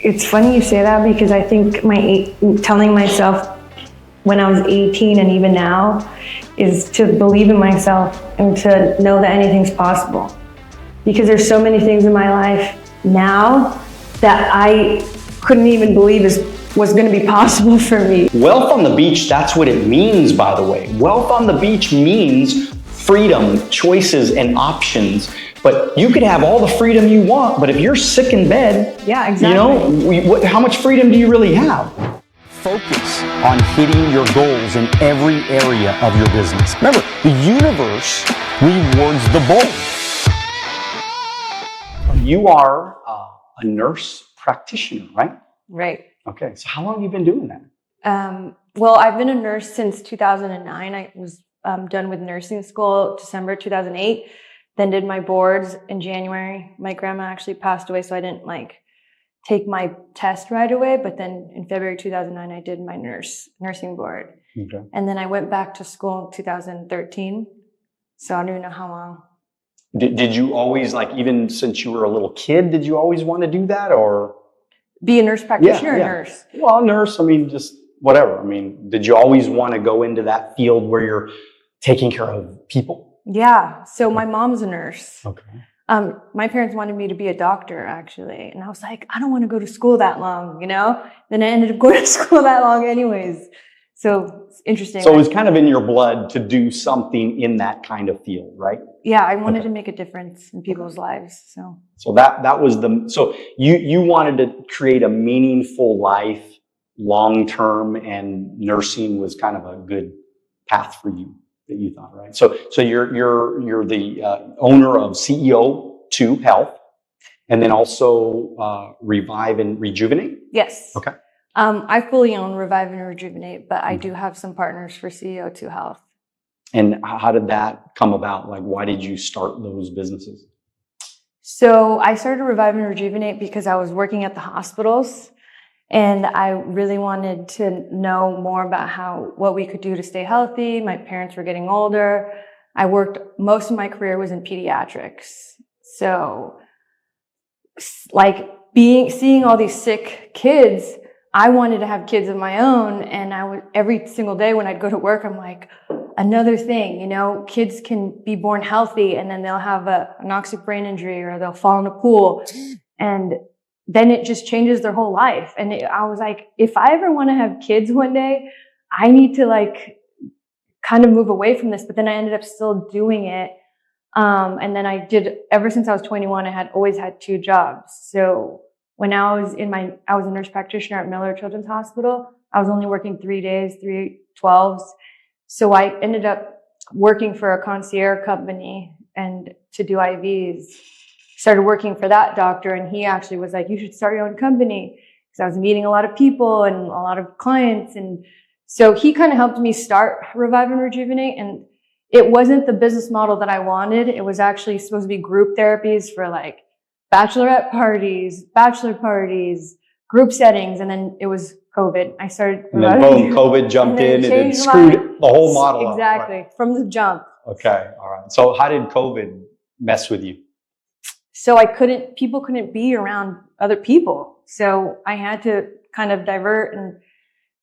It's funny you say that because I think telling myself when I was 18 and even now is to believe in myself and to know that anything's possible. Because there's so many things in my life now that I couldn't even believe was going to be possible for me. Wealth on the beach, that's what it means, by the way. Wealth on the beach means freedom, choices, and options. But you could have all the freedom you want, but if you're sick in bed, yeah, exactly. You know, how much freedom do you really have? Focus on hitting your goals in every area of your business. Remember, the universe rewards the bold. You are a nurse practitioner, right? Right. Okay, so how long have you been doing that? Well, I've been a nurse since 2009. I was done with nursing school December 2008, then did my boards in January. My grandma actually passed away, so I didn't take my test right away, but then in February 2009, I did my nursing board. Okay. And then I went back to school in 2013, so I don't even know how long. Did you always, even since you were a little kid, did you always want to do that, or? Be a nurse practitioner or a nurse? Well, nurse, just whatever. Did you always want to go into that field where you're taking care of people? Yeah, so my mom's a nurse. Okay. My parents wanted me to be a doctor, actually. And I was like, I don't want to go to school that long, Then I ended up going to school that long anyways. So it's interesting. So it was kind of in your blood to do something in that kind of field, right? Yeah, I wanted to make a difference in people's lives. So that was so you wanted to create a meaningful life long-term, and nursing was kind of a good path for you that you thought, right? So you're the owner of CEO2 Health, and then also Revive and Rejuvenate? Yes. Okay. I fully own Revive and Rejuvenate, but I do have some partners for CEO2 Health. And how did that come about? Why did you start those businesses? So I started Revive and Rejuvenate because I was working at the hospitals, and I really wanted to know more about what we could do to stay healthy. My parents were getting older. Most of my career was in pediatrics. So seeing all these sick kids, I wanted to have kids of my own. And every single day when I'd go to work, I'm like, another thing, kids can be born healthy and then they'll have a anoxic brain injury or they'll fall in a pool. And then it just changes their whole life. And I was like, if I ever want to have kids one day, I need to kind of move away from this. But then I ended up still doing it. And then ever since I was 21, I had always had 2 jobs. So when I was a nurse practitioner at Miller Children's Hospital, I was only working 3 days, 3 12s. So I ended up working for a concierge company and to do IVs. Started working for that doctor, and he actually was like, you should start your own company, because I was meeting a lot of people and a lot of clients. And so he kind of helped me start Revive and Rejuvenate. And it wasn't the business model that I wanted. It was actually supposed to be group therapies for bachelorette parties, bachelor parties, group settings. And then it was COVID. I started. And then boom, COVID jumped in and it screwed the whole model up. Exactly, from the jump. Okay, all right. So how did COVID mess with you? So people couldn't be around other people. So I had to kind of divert and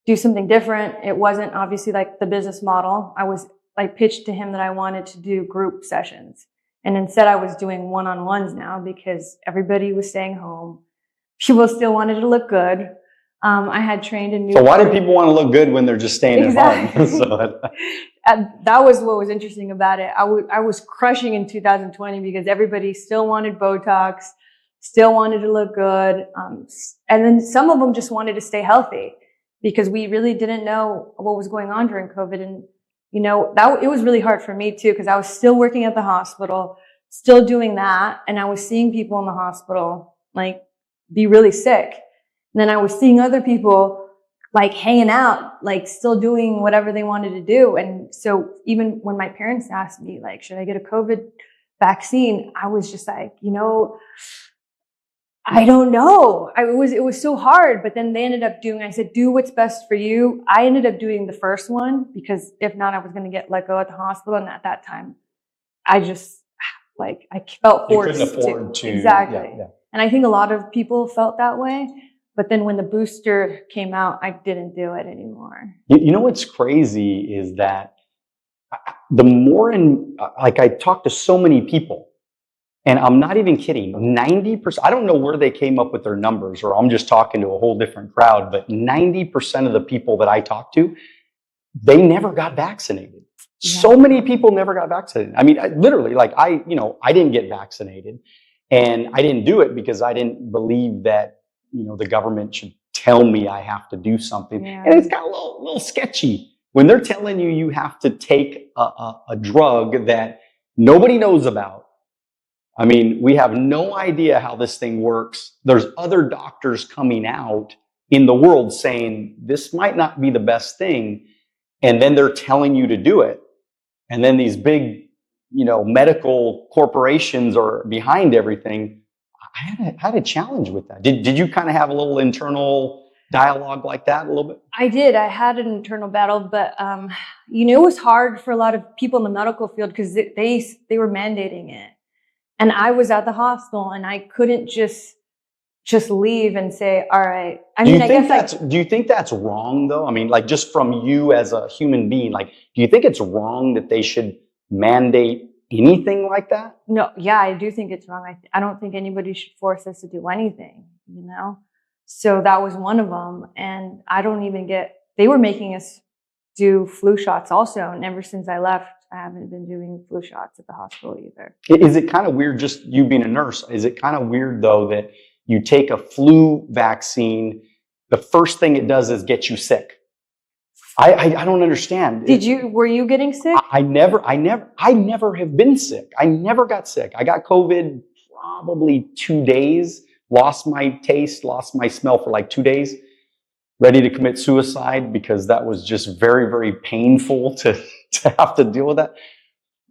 do something different. It wasn't obviously the business model. I pitched to him that I wanted to do group sessions. And instead I was doing one-on-ones now because everybody was staying home. People still wanted to look good. I had trained in So why do people want to look good when they're just staying at home? That was what was interesting about it. I was crushing in 2020 because everybody still wanted Botox, still wanted to look good. And then some of them just wanted to stay healthy because we really didn't know what was going on during COVID. And, it was really hard for me too, because I was still working at the hospital, still doing that. And I was seeing people in the hospital, be really sick. And then I was seeing other people hanging out, still doing whatever they wanted to do. And so even when my parents asked me, should I get a COVID vaccine? I was just I don't know. It was so hard, but then they ended up I said, do what's best for you. I ended up doing the first one because if not, I was going to get let go at the hospital. And at that time, I just I felt forced you couldn't afford to. Exactly. Yeah. And I think a lot of people felt that way. But then when the booster came out, I didn't do it anymore. You know what's crazy is that the more like I talked to so many people, and I'm not even kidding, 90%, I don't know where they came up with their numbers, or I'm just talking to a whole different crowd, but 90% of the people that I talked to, they never got vaccinated. Yeah. So many people never got vaccinated. I mean, literally, like I didn't get vaccinated, and I didn't do it because I didn't believe that, the government should tell me I have to do something. Yeah. And it's got a little sketchy when they're telling you have to take a drug that nobody knows about. I mean, we have no idea how this thing works. There's other doctors coming out in the world saying this might not be the best thing. And then they're telling you to do it. And then these big, medical corporations are behind everything. I had a challenge with that. Did you kind of have a little internal dialogue like that a little bit? I did. I had an internal battle, but, it was hard for a lot of people in the medical field because they were mandating it. And I was at the hospital and I couldn't just leave and say, all right. Do you think that's wrong though? I mean, like just from you as a human being, like, do you think it's wrong that they should mandate anything like that? No. Yeah, I do think it's wrong. I don't think anybody should force us to do anything, So that was one of them. And I don't even they were making us do flu shots also. And ever since I left, I haven't been doing flu shots at the hospital either. Is it kind of weird, just you being a nurse, is it kind of weird though that you take a flu vaccine, the first thing it does is get you sick? I don't understand. Were you getting sick? I never have been sick. I never got sick. I got COVID probably 2 days, lost my taste, lost my smell for like 2 days, ready to commit suicide because that was just very, very painful to have to deal with that.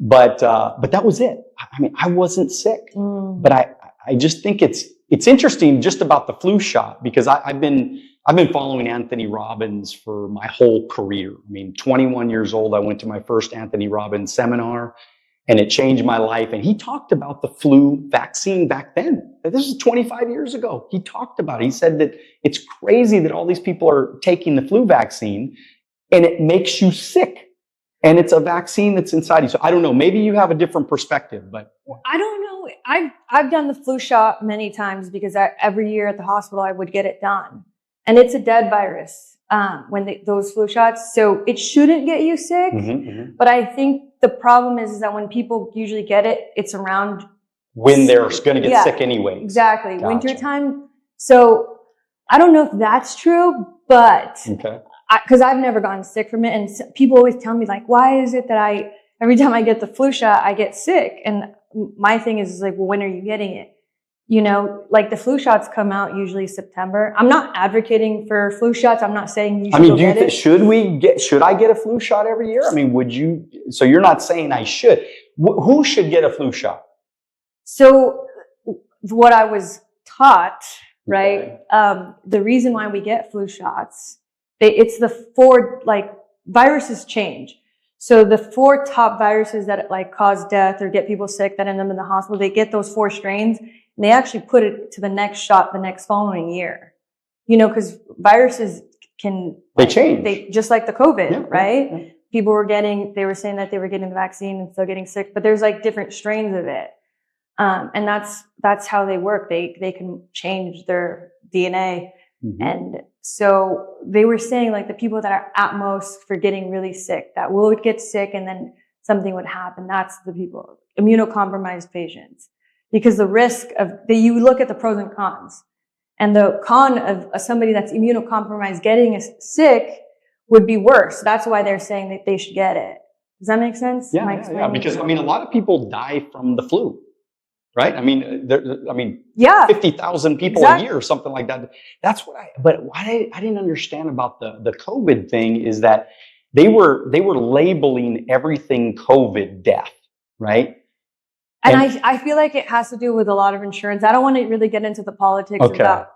But that was it. I mean, I wasn't sick, but I just think it's interesting just about the flu shot because I've been following Anthony Robbins for my whole career. I mean, 21 years old, I went to my first Anthony Robbins seminar and it changed my life. And he talked about the flu vaccine back then. This was 25 years ago. He talked about it. He said that it's crazy that all these people are taking the flu vaccine and it makes you sick. And it's a vaccine that's inside you. So I don't know, maybe you have a different perspective, but. I don't know. I've done the flu shot many times because every year at the hospital, I would get it done. And it's a dead virus those flu shots. So it shouldn't get you sick. But I think the problem is that when people usually get it, it's around when they're going to get sick anyway. Exactly. Gotcha. Wintertime. So I don't know if that's true, but because I've never gotten sick from it. And people always tell me like, why is it that every time I get the flu shot, I get sick? And my thing is like, well, when are you getting it? Like the flu shots come out usually September. I'm not advocating for flu shots. I'm not saying you should get it. Should I get a flu shot every year? I mean, would you? So you're not saying I should. Who should get a flu shot? So what I was taught, right? The reason why we get flu shots, it's the 4, viruses change. So the 4 top viruses that cause death or get people sick that end up in the hospital, they get those 4 strains. And they actually put it to the next shot the next following year, because viruses they change. Just like the COVID, right? Yeah. People they were saying that they were getting the vaccine and still getting sick, but there's different strains of it. And that's how they work. They can change their DNA. And so they were saying the people that are at most for getting really sick, that will get sick and then something would happen. That's the people, immunocompromised patients. Because the risk you look at the pros and cons, and the con of somebody that's immunocompromised getting sick would be worse. That's why they're saying that they should get it. Does that make sense? Yeah. Because a lot of people die from the flu, right? 50,000 people a year or something like that. That's but what I didn't understand about the COVID thing is that they were labeling everything COVID death, right? And I feel like it has to do with a lot of insurance. I don't want to really get into the politics about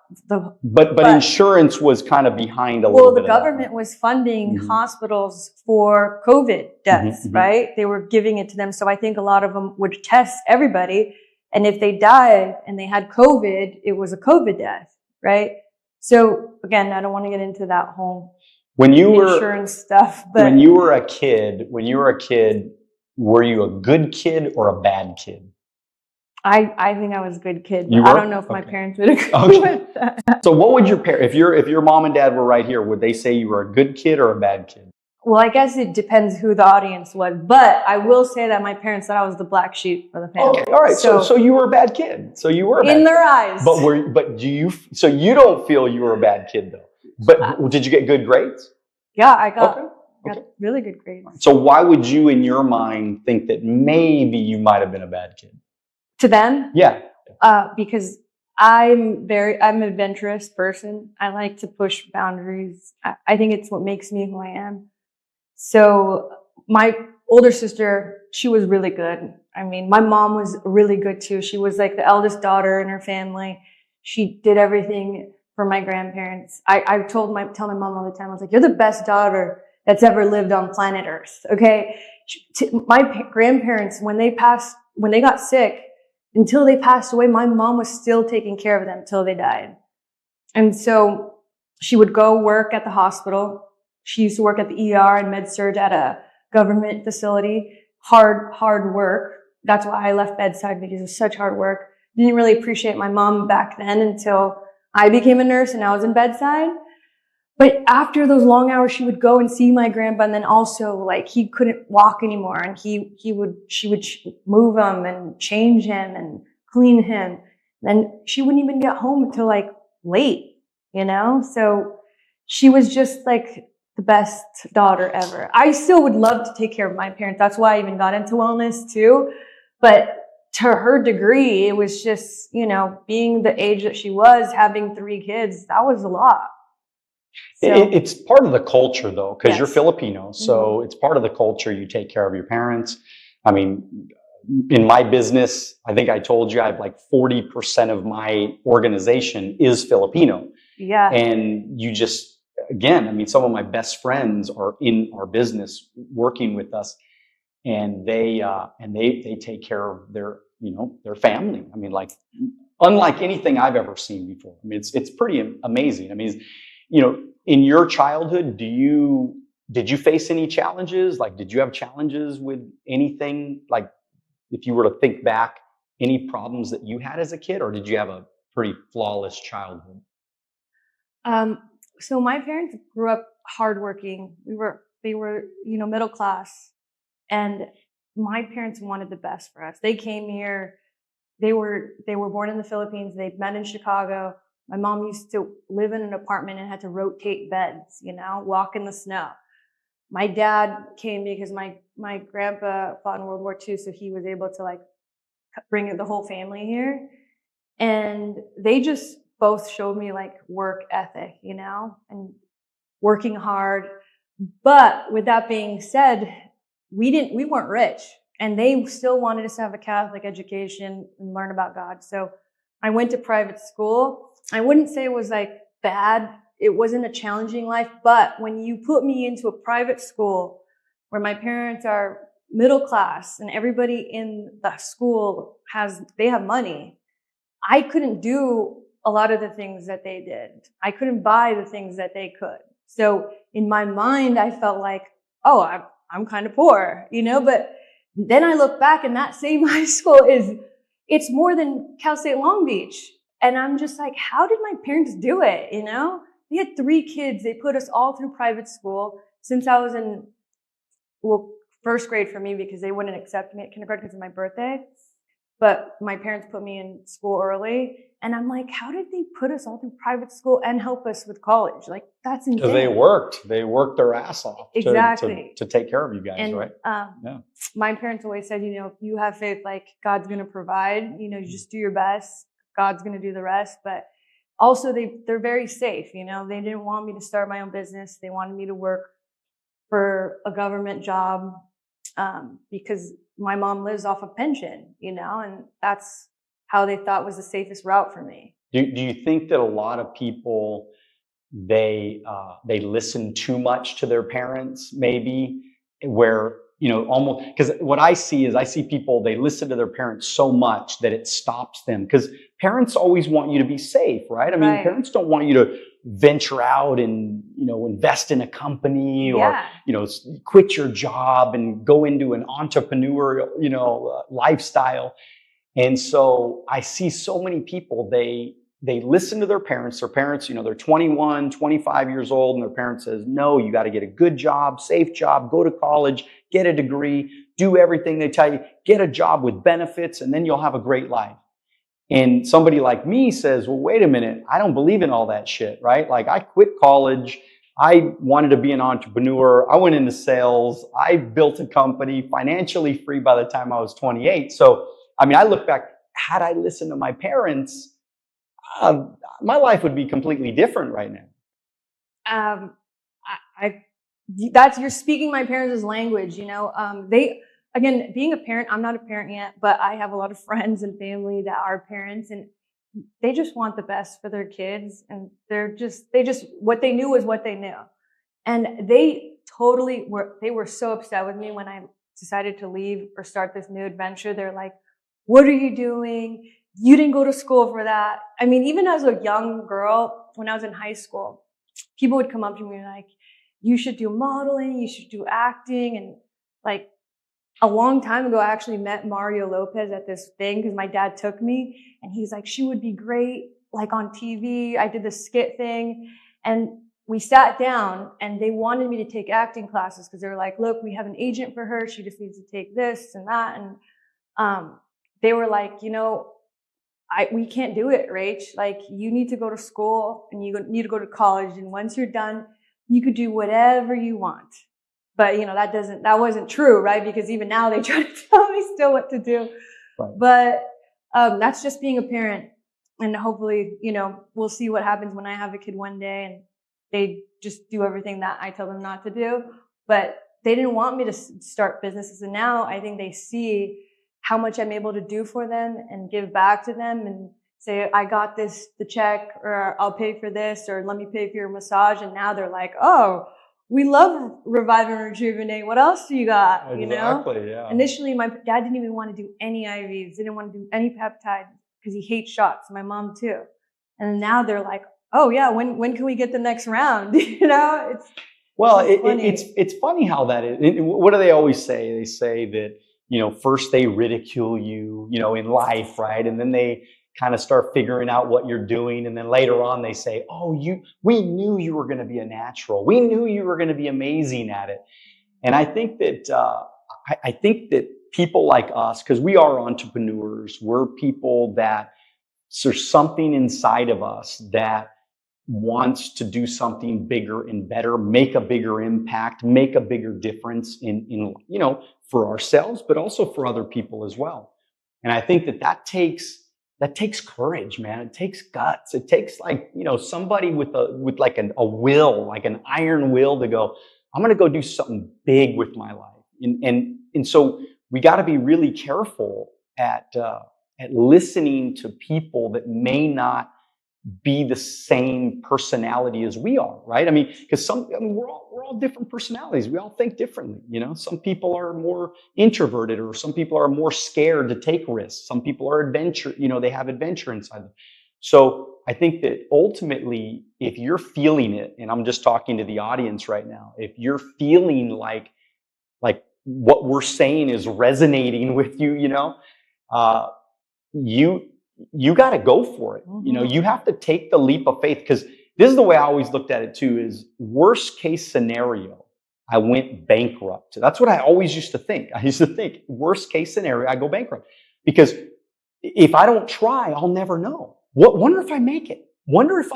But insurance was kind of behind a little bit. Well, the government was funding hospitals for COVID deaths, right? They were giving it to them. So I think a lot of them would test everybody. And if they died and they had COVID, it was a COVID death, right? So again, I don't want to get into that whole When you were insurance stuff, but when you were a kid, were you a good kid or a bad kid? I think I was a good kid, but You I were? don't know if my Okay. parents would agree Okay. with that. So what would your parents, if your mom and dad were right here, would they say you were a good kid or a bad kid? Well, I guess it depends who the audience was, but I will say that my parents thought I was the black sheep of the family. Okay, all right. So you were a bad kid. So you were a bad in their kid. eyes. But so you don't feel you were a bad kid though. But did you get good grades? Yeah, I got Okay. really good grades. So why would you, in your mind, think that maybe you might have been a bad kid? To them? Yeah. Because I'm an adventurous person. I like to push boundaries. I think it's what makes me who I am. So my older sister, she was really good. I mean, my mom was really good too. She was like the eldest daughter in her family. She did everything for my grandparents. I tell my mom all the time, I was like, you're the best daughter that's ever lived on planet Earth. Okay. My grandparents, when they got sick, until they passed away, my mom was still taking care of them until they died. And so she would go work at the hospital. She used to work at the ER and med surg at a government facility. Hard work. That's why I left bedside, because it was such hard work. Didn't really appreciate my mom back then until I became a nurse and I was in bedside. But after those long hours, she would go and see my grandpa, and then also like he couldn't walk anymore, and she would move him and change him and clean him. And she wouldn't even get home until like late, you know? So she was just like the best daughter ever. I still would love to take care of my parents. That's why I even got into wellness too. But to her degree, it was just, you know, being the age that she was, having 3 kids, that was a lot. So, It's part of the culture though, because you're Yes. Filipino. So it's part of the culture. You take care of your parents. I mean, in my business, I think I told you I have like 40% of my organization is Filipino. yeah. And you just, again, I mean, some of my best friends are in our business working with us, and they take care of their, you know, their family. I mean, like unlike anything I've ever seen before. I mean, it's pretty amazing. I mean, you know, in your childhood, did you face any challenges? Like, did you have challenges with anything? Like, if you were to think back, any problems that you had as a kid, or did you have a pretty flawless childhood? So my parents grew up hardworking. They were, you know, middle class, and my parents wanted the best for us. They came here. They were born in the Philippines. They met in Chicago. My mom used to live in an apartment and had to rotate beds, you know, walk in the snow. My dad came because my grandpa fought in World War II, so he was able to like bring the whole family here. And they just both showed me like work ethic, you know, and working hard. But with that being said, we weren't rich, and they still wanted us to have a Catholic education and learn about God. So I went to private school. I wouldn't say it was like bad. It wasn't a challenging life, but when you put me into a private school where my parents are middle class and everybody in the school they have money, I couldn't do a lot of the things that they did. I couldn't buy the things that they could. So in my mind, I felt like, oh, I'm kind of poor, you know, but then I look back and that same high school it's more than Cal State Long Beach. And I'm just like, how did my parents do it? You know, they had 3 kids. They put us all through private school since I was in, first grade for me, because they wouldn't accept me at kindergarten because of my birthday. But my parents put me in school early. And I'm like, how did they put us all through private school and help us with college? Like, that's insane. Because they worked their ass off Exactly. to take care of you guys, And, right? Yeah. My parents always said, you know, if you have faith, like God's going to provide, you know, you just do your best. God's going to do the rest. But also they're very safe. You know, they didn't want me to start my own business. They wanted me to work for a government job, because my mom lives off a pension, you know, and that's how they thought was the safest route for me. Do you think that a lot of people, they listen too much to their parents, maybe, where, you know, almost, because what I see people, they listen to their parents so much that it stops them, because parents always want you to be safe, right? I mean, Right. parents don't want you to venture out and, invest in a company or, Yeah. quit your job and go into an entrepreneurial, lifestyle. And so I see so many people, they listen to their parents. Their parents, they're 21, 25 years old, and their parents says, no, you got to get a good job, safe job, go to college, get a degree, do everything they tell you, get a job with benefits, and then you'll have a great life. And somebody like me says, well, wait a minute, I don't believe in all that shit, right? Like, I quit college. I wanted to be an entrepreneur. I went into sales. I built a company, financially free by the time I was 28. So, I mean, I look back, had I listened to my parents, uh, my life would be completely different right now. I that's, you're speaking my parents' language, they, again, being a parent, I'm not a parent yet, but I have a lot of friends and family that are parents, and they just want the best for their kids. And they just, what they knew was what they knew. And they were so upset with me when I decided to leave or start this new adventure. They're like, what are you doing? You didn't go to school for that. I mean, even as a young girl, when I was in high school, people would come up to me like, you should do modeling, you should do acting. And like, a long time ago, I actually met Mario Lopez at this thing because my dad took me, and he's like, she would be great like on TV. I did the skit thing, and we sat down, and they wanted me to take acting classes because they were like, look, we have an agent for her. She just needs to take this and that. And they were like, we can't do it, Rach. Like, you need to go to school and you need to go to college. And once you're done, you could do whatever you want. But, that wasn't true, right? Because even now they try to tell me still what to do. Right. But that's just being a parent. And hopefully, we'll see what happens when I have a kid one day and they just do everything that I tell them not to do. But they didn't want me to start businesses. And now I think they see how much I'm able to do for them and give back to them and say, I got the check, or I'll pay for this, or let me pay for your massage. And now they're like, oh, we love Revive and Rejuvenate. What else do you got? Exactly, yeah. Initially, my dad didn't even want to do any IVs, didn't want to do any peptides because he hates shots. My mom too. And now they're like, oh yeah, when can we get the next round? It's funny how that is. What do they always say? They say that, first they ridicule you, in life, right? And then they kind of start figuring out what you're doing. And then later on they say, oh, we knew you were going to be a natural. We knew you were going to be amazing at it. And I think that, I think that people like us, because we are entrepreneurs, we're people that there's something inside of us that wants to do something bigger and better, make a bigger impact, make a bigger difference in for ourselves, but also for other people as well. And I think that takes courage, man. It takes guts. It takes somebody with like a will, like an iron will to go, I'm going to go do something big with my life. And so we got to be really careful at listening to people that may not be the same personality as we are, right? I mean, because we're all different personalities. We all think differently. Some people are more introverted, or some people are more scared to take risks. Some people are adventure. They have adventure inside them. So I think that ultimately, if you're feeling it, and I'm just talking to the audience right now, if you're feeling like what we're saying is resonating with you, you got to go for it. Mm-hmm. You have to take the leap of faith, because this is the way I always looked at it too, is worst case scenario, I went bankrupt. That's what I always used to think. I used to think worst case scenario, I go bankrupt, because if I don't try, I'll never know. Wonder if I make it. Wonder if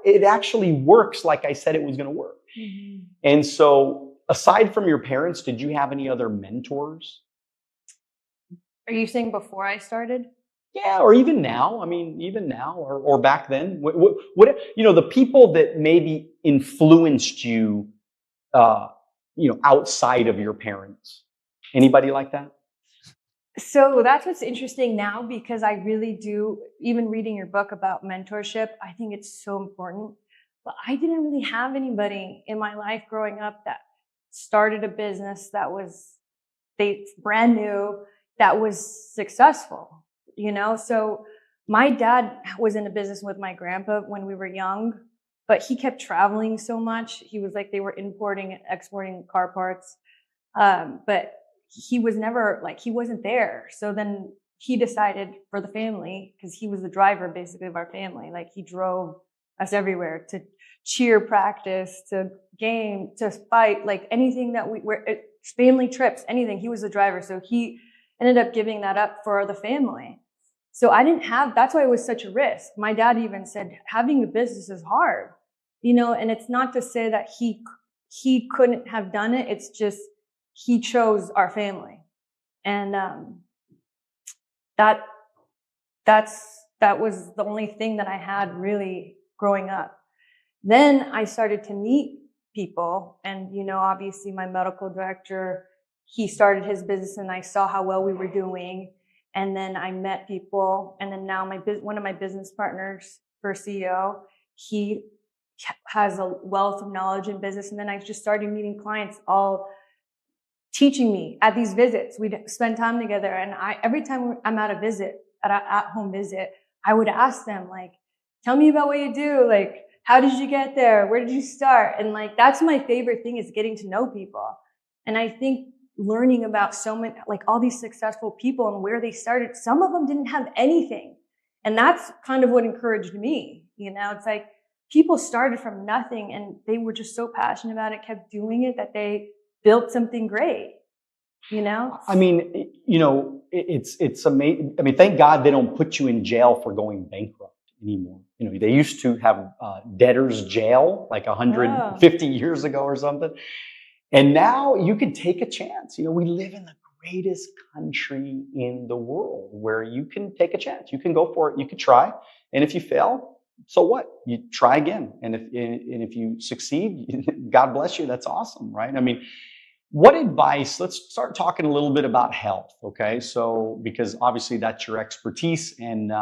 it actually works like I said it was going to work. Mm-hmm. And so aside from your parents, did you have any other mentors? Are you saying before I started? Yeah, or even now. I mean, even now, or back then. What the people that maybe influenced you, outside of your parents. Anybody like that? So that's what's interesting now, because I really do, even reading your book about mentorship, I think it's so important. But I didn't really have anybody in my life growing up that started a business that was brand new, that was successful, So My dad was in a business with my grandpa when we were young, but he kept traveling so much. He was like, they were importing and exporting car parts. But he was never like, he wasn't there. So then he decided for the family, because he was the driver basically of our family. Like he drove us everywhere to cheer practice, to game, to fight, like anything that we were, family trips, anything. He was the driver. So he ended up giving that up for the family. So I didn't have, that's why it was such a risk. My dad even said, having a business is hard, and it's not to say that he couldn't have done it. It's just, he chose our family. And, that was the only thing that I had really growing up. Then I started to meet people, and, obviously my medical director, he started his business and I saw how well we were doing. And then I met people, and then now one of my business partners for CEO, he has a wealth of knowledge in business. And then I just started meeting clients, all teaching me at these visits. We'd spend time together, and every time I'm at a visit, at home visit, I would ask them, like, tell me about what you do. Like, how did you get there? Where did you start? And like, that's my favorite thing, is getting to know people. And I think learning about so many, like all these successful people and where they started, some of them didn't have anything. And that's kind of what encouraged me. It's like people started from nothing and they were just so passionate about it, kept doing it, that they built something great, I mean, it's amazing. I mean, thank God they don't put you in jail for going bankrupt anymore. They used to have debtor's jail like 150 years ago or something. And now you can take a chance. We live in the greatest country in the world where you can take a chance. You can go for it. You can try. And if you fail, so what? You try again. And if you succeed, God bless you. That's awesome, right? I mean, what advice, let's start talking a little bit about health, okay? So, because obviously that's your expertise, and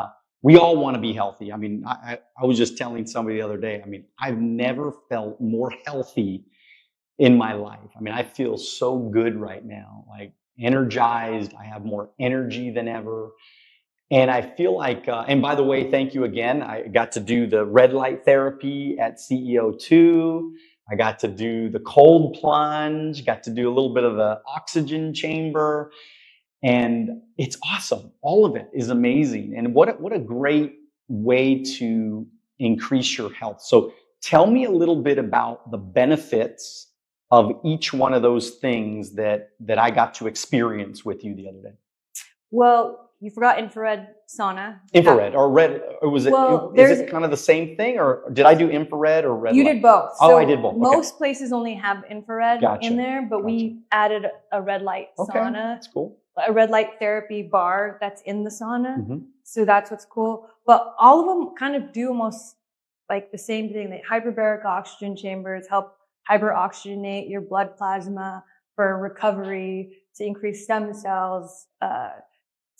we all want to be healthy. I mean, I was just telling somebody the other day, I mean, I've never felt more healthy in my life. I mean, I feel so good right now, like energized. I have more energy than ever. And I feel like, and by the way, thank you again. I got to do the red light therapy at CEO2. I got to do the cold plunge, got to do a little bit of the oxygen chamber. And it's awesome. All of it is amazing. And what a great way to increase your health. So tell me a little bit about the benefits of each one of those things that I got to experience with you the other day. Well, you forgot infrared sauna. Infrared or red, or was it, is it kind of the same thing, or did I do infrared or red light? You did both. Oh, I did both. Okay. Most places only have infrared in there, but we added a red light sauna. That's cool. A red light therapy bar that's in the sauna. Mm-hmm. So that's what's cool. But all of them kind of do almost like the same thing. The hyperbaric oxygen chambers help hyperoxygenate your blood plasma for recovery, to increase stem cells,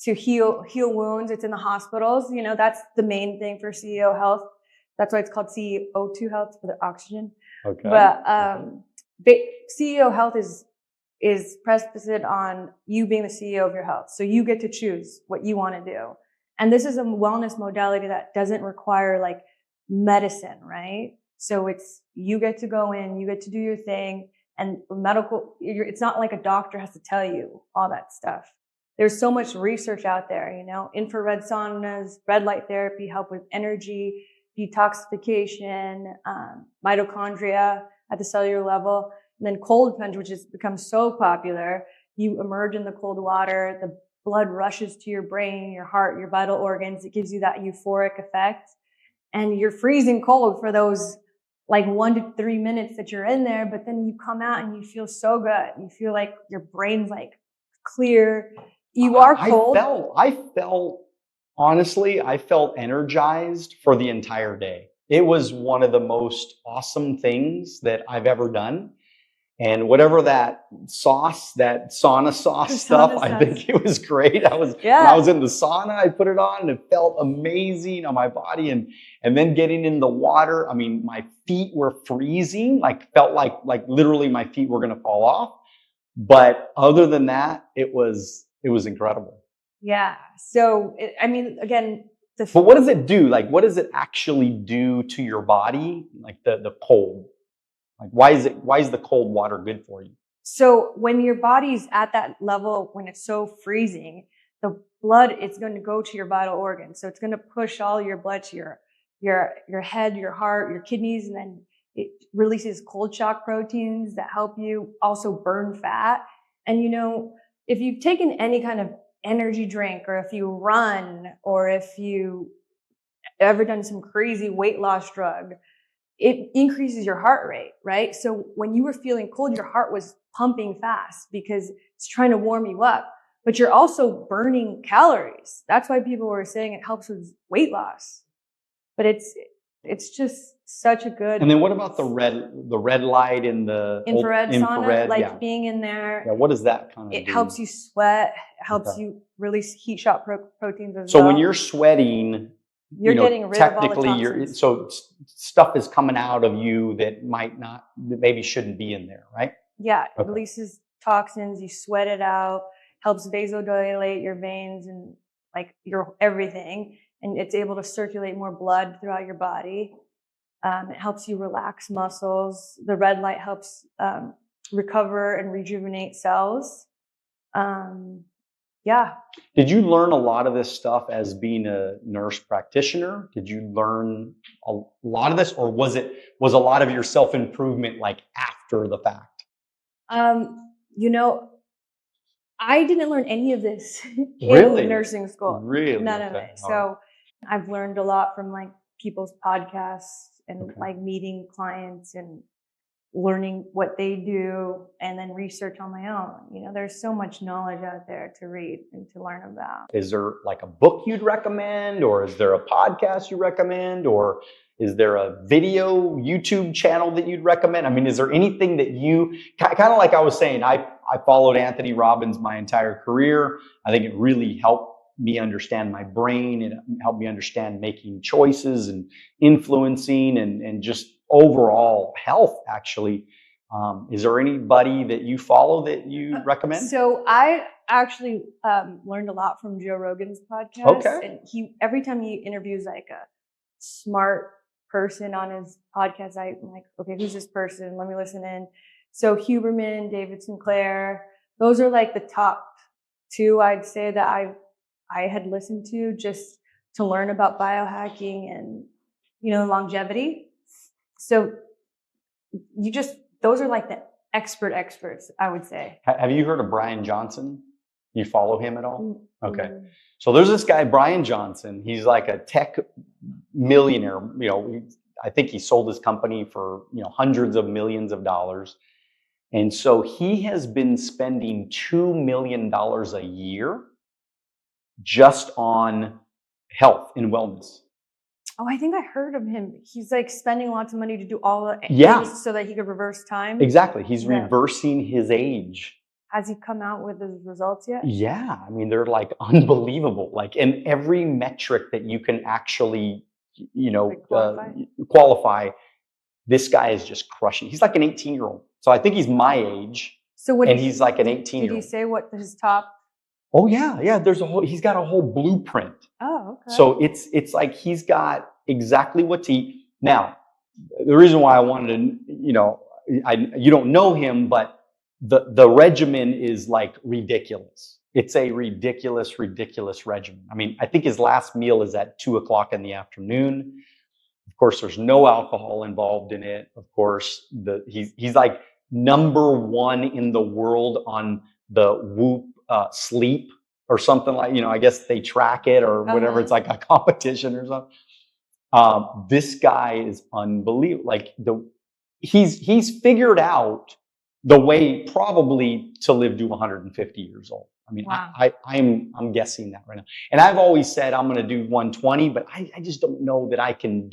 to heal wounds. It's in the hospitals. That's the main thing for CEO health. That's why it's called CEO2 health, for the oxygen. Okay. But CEO health is predicated on you being the CEO of your health. So you get to choose what you want to do. And this is a wellness modality that doesn't require like medicine, right? So you get to go in, you get to do your thing, and it's not like a doctor has to tell you all that stuff. There's so much research out there, infrared saunas, red light therapy help with energy, detoxification, mitochondria at the cellular level. And then cold plunge, which has become so popular. You emerge in the cold water, the blood rushes to your brain, your heart, your vital organs. It gives you that euphoric effect. And you're freezing cold for those like 1 to 3 minutes that you're in there, but then you come out and you feel so good. You feel like your brain's like clear. You are cold. Honestly, I felt energized for the entire day. It was one of the most awesome things that I've ever done. And whatever that sauna sauce stuff, I think it was great. When I was in the sauna, I put it on and it felt amazing on my body. And then getting in the water, I mean, my feet were freezing, felt like literally my feet were going to fall off. But other than that, it was incredible. Yeah. So, again, But what does it do? Like, what does it actually do to your body? Like the cold? Like, why is the cold water good for you? So when your body's at that level, when it's so freezing, the blood is going to go to your vital organs. So it's going to push all your blood to your head, your heart, your kidneys, and then it releases cold shock proteins that help you also burn fat. And if you've taken any kind of energy drink, or if you run, or if you ever done some crazy weight loss drug, it increases your heart rate, right? So when you were feeling cold, your heart was pumping fast because it's trying to warm you up, but you're also burning calories. That's why people were saying it helps with weight loss. But it's just such a good. And then what about the red light in the infrared sauna? Like yeah. being in there. Yeah, what does that kind of do? It helps you sweat. It helps you release heat shock proteins as well. So when you're sweating, you're getting rid of all the toxins. So stuff is coming out of you that maybe shouldn't be in there, right? Yeah, it releases toxins. You sweat it out. Helps vasodilate your veins and like your everything, and it's able to circulate more blood throughout your body. It helps you relax muscles. The red light helps recover and rejuvenate cells. Yeah. Did you learn a lot of this stuff as being a nurse practitioner? Did you learn a lot of this, or was a lot of your self-improvement like after the fact? I didn't learn any of this Really? in nursing school. Really? None of it. So I've learned a lot from like people's podcasts and like meeting clients and learning what they do, and then research on my own. There's so much knowledge out there to read and to learn about. Is there like a book you'd recommend, or is there a podcast you recommend, or is there a video YouTube channel that you'd recommend? I mean, is there anything that you kind of, like I was saying, I followed Anthony Robbins my entire career. I think it really helped me understand my brain, and helped me understand making choices and influencing and just overall health, actually. Is there anybody that you follow that you recommend? So I actually learned a lot from Joe Rogan's podcast. Okay. And every time he interviews like a smart person on his podcast, I'm like, okay, who's this person? Let me listen in. So Huberman, David Sinclair, those are like the top two I'd say that I had listened to just to learn about biohacking and longevity. So those are like the experts, I would say. Have you heard of Brian Johnson? You follow him at all? Okay. So there's this guy, Brian Johnson. He's like a tech millionaire. I think he sold his company for, hundreds of millions of dollars. And so he has been spending $2 million a year just on health and wellness. Oh, I think I heard of him. He's like spending lots of money to do all the things so that he could reverse time. Exactly. He's reversing his age. Has he come out with his results yet? Yeah. I mean, they're like unbelievable. Like in every metric that you can actually, qualify, this guy is just crushing. He's like an 18-year-old. So I think he's my age. And he's like an 18-year-old. Did he say what his top? Oh yeah. Yeah. He's got a whole blueprint. Oh, okay. So it's like he's got exactly what to eat. Now, the reason why I wanted to, you don't know him, but the regimen is like ridiculous. It's a ridiculous regimen. I mean, I think his last meal is at 2:00 in the afternoon. Of course, there's no alcohol involved in it. Of course, he's like #1 in the world on the Whoop sleep or something like, I guess they track it or whatever. It's like a competition or something. This guy is unbelievable. Like he's figured out the way probably to live to 150 years old. I mean, wow. I'm guessing that right now. And I've always said I'm going to do 120, but I just don't know that I could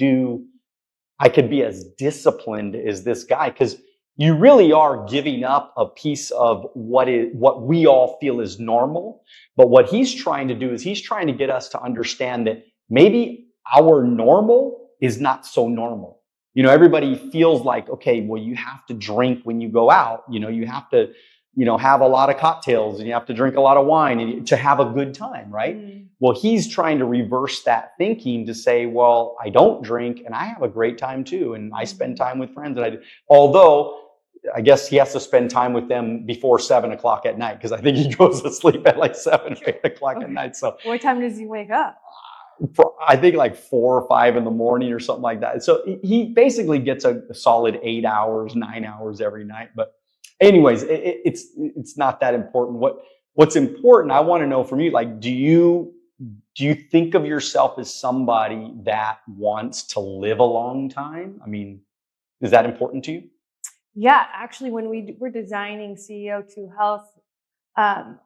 be as disciplined as this guy, because you really are giving up a piece of what we all feel is normal. But what he's trying to do is he's trying to get us to understand that maybe our normal is not so normal. Everybody feels like, okay, well, you have to drink when you go out. You have to have a lot of cocktails and you have to drink a lot of wine and to have a good time, right? Well, he's trying to reverse that thinking to say, well, I don't drink and I have a great time too. And I spend time with friends although I guess he has to spend time with them before 7 o'clock at night, because I think he goes to sleep at like 7 or 8 o'clock at night. So what time does he wake up? I think like 4 or 5 in the morning or something like that. So he basically gets a solid 8 hours, 9 hours every night. But anyways, it's not that important. What's important, I want to know from you, like, do you think of yourself as somebody that wants to live a long time? I mean, is that important to you? Yeah, actually, when we were designing CEO to Health,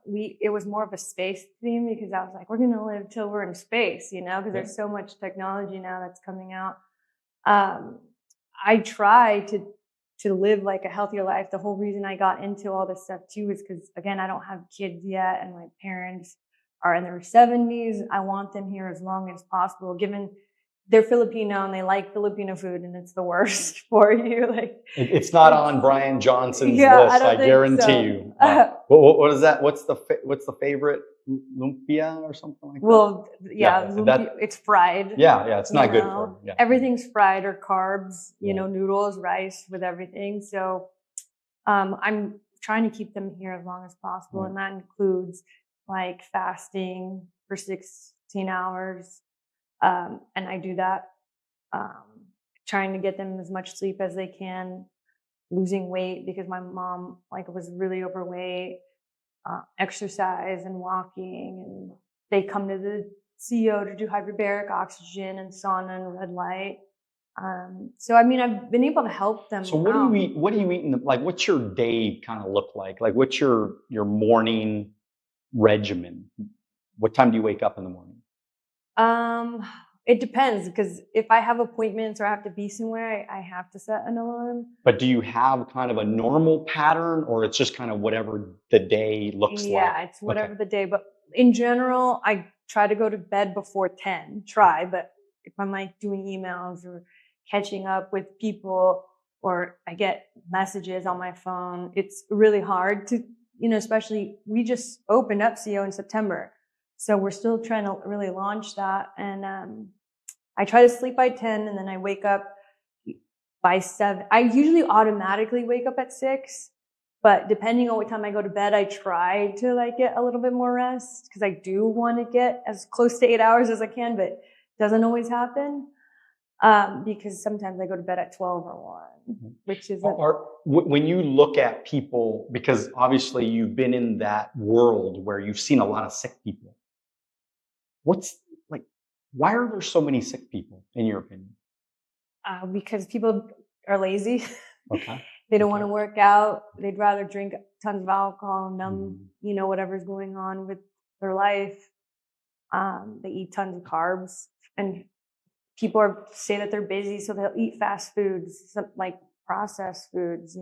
it was more of a space theme, because I was like, we're going to live till we're in space, because there's so much technology now that's coming out. I try to live like a healthier life. The whole reason I got into all this stuff too is because, again, I don't have kids yet, and my parents are in their 70s. I want them here as long as possible, given they're Filipino and they like Filipino food, and it's the worst for you. Like, it's not on Brian Johnson's list, I guarantee you. What is that? What's the favorite? Lumpia or something like that? Well, lumpia, it's fried. Yeah, it's not good for you. Yeah. Everything's fried or carbs, noodles, rice, with everything. So I'm trying to keep them here as long as possible. And that includes like fasting for 16 hours. And I do that, trying to get them as much sleep as they can, losing weight, because my mom was really overweight, exercise and walking, and they come to the CEO to do hyperbaric oxygen and sauna and red light. So I mean, I've been able to help them. So what do you eat? What do you eat what's your day kind of look like? Like, what's your morning regimen? What time do you wake up in the morning? It depends, because if I have appointments or I have to be somewhere, I have to set an alarm. But do you have kind of a normal pattern, or it's just kind of whatever the day looks like? Yeah, it's whatever the day. But in general, I try to go to bed before 10. But if I'm doing emails or catching up with people, or I get messages on my phone, it's really hard to, especially we just opened up CEO in September. So we're still trying to really launch that. And I try to sleep by 10, and then I wake up by 7. I usually automatically wake up at 6, but depending on what time I go to bed, I try to get a little bit more rest, because I do want to get as close to 8 hours as I can, but it doesn't always happen, because sometimes I go to bed at 12 or 1, which is when you look at people, because obviously you've been in that world where you've seen a lot of sick people. Why are there so many sick people, in your opinion? Because people are lazy. Okay. They don't want to work out. They'd rather drink tons of alcohol and numb, whatever's going on with their life. They eat tons of carbs, and people say that they're busy, so they'll eat fast foods, like processed foods.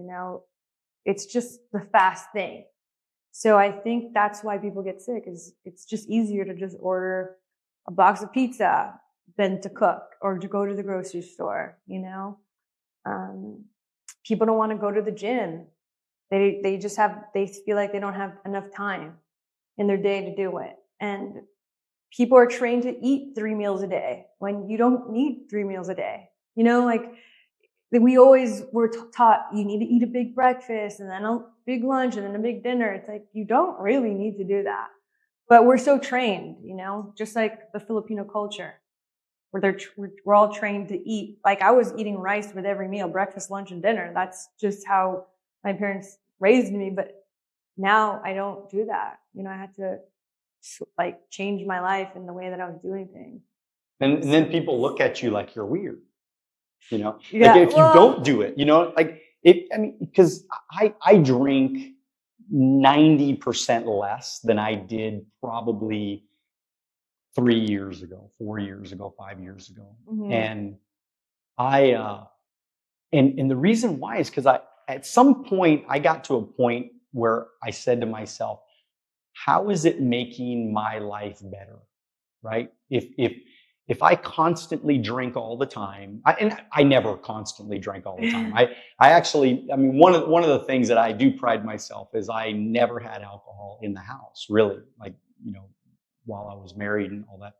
It's just the fast thing. So I think that's why people get sick. Is it's just easier to just order a box of pizza than to cook or to go to the grocery store. People don't want to go to the gym. They feel like they don't have enough time in their day to do it. And people are trained to eat 3 meals a day when you don't need 3 meals a day. We always were taught you need to eat a big breakfast and then a big lunch and then a big dinner. It's like, you don't really need to do that. But we're so trained, just like the Filipino culture, where we're all trained to eat. Like, I was eating rice with every meal, breakfast, lunch, and dinner. That's just how my parents raised me. But now I don't do that. I had to change my life in the way that I was doing things. And then people look at you like you're weird. If you don't do it, because I drink 90% less than I did probably 3 years ago, 4 years ago, 5 years ago. And and the reason why is because at some point I got to a point where I said to myself, how is it making my life better? Right? If if I constantly drink all the time, and I never constantly drank all the time. I actually, I mean, one of the things that I do pride myself is I never had alcohol in the house, really, like, while I was married and all that,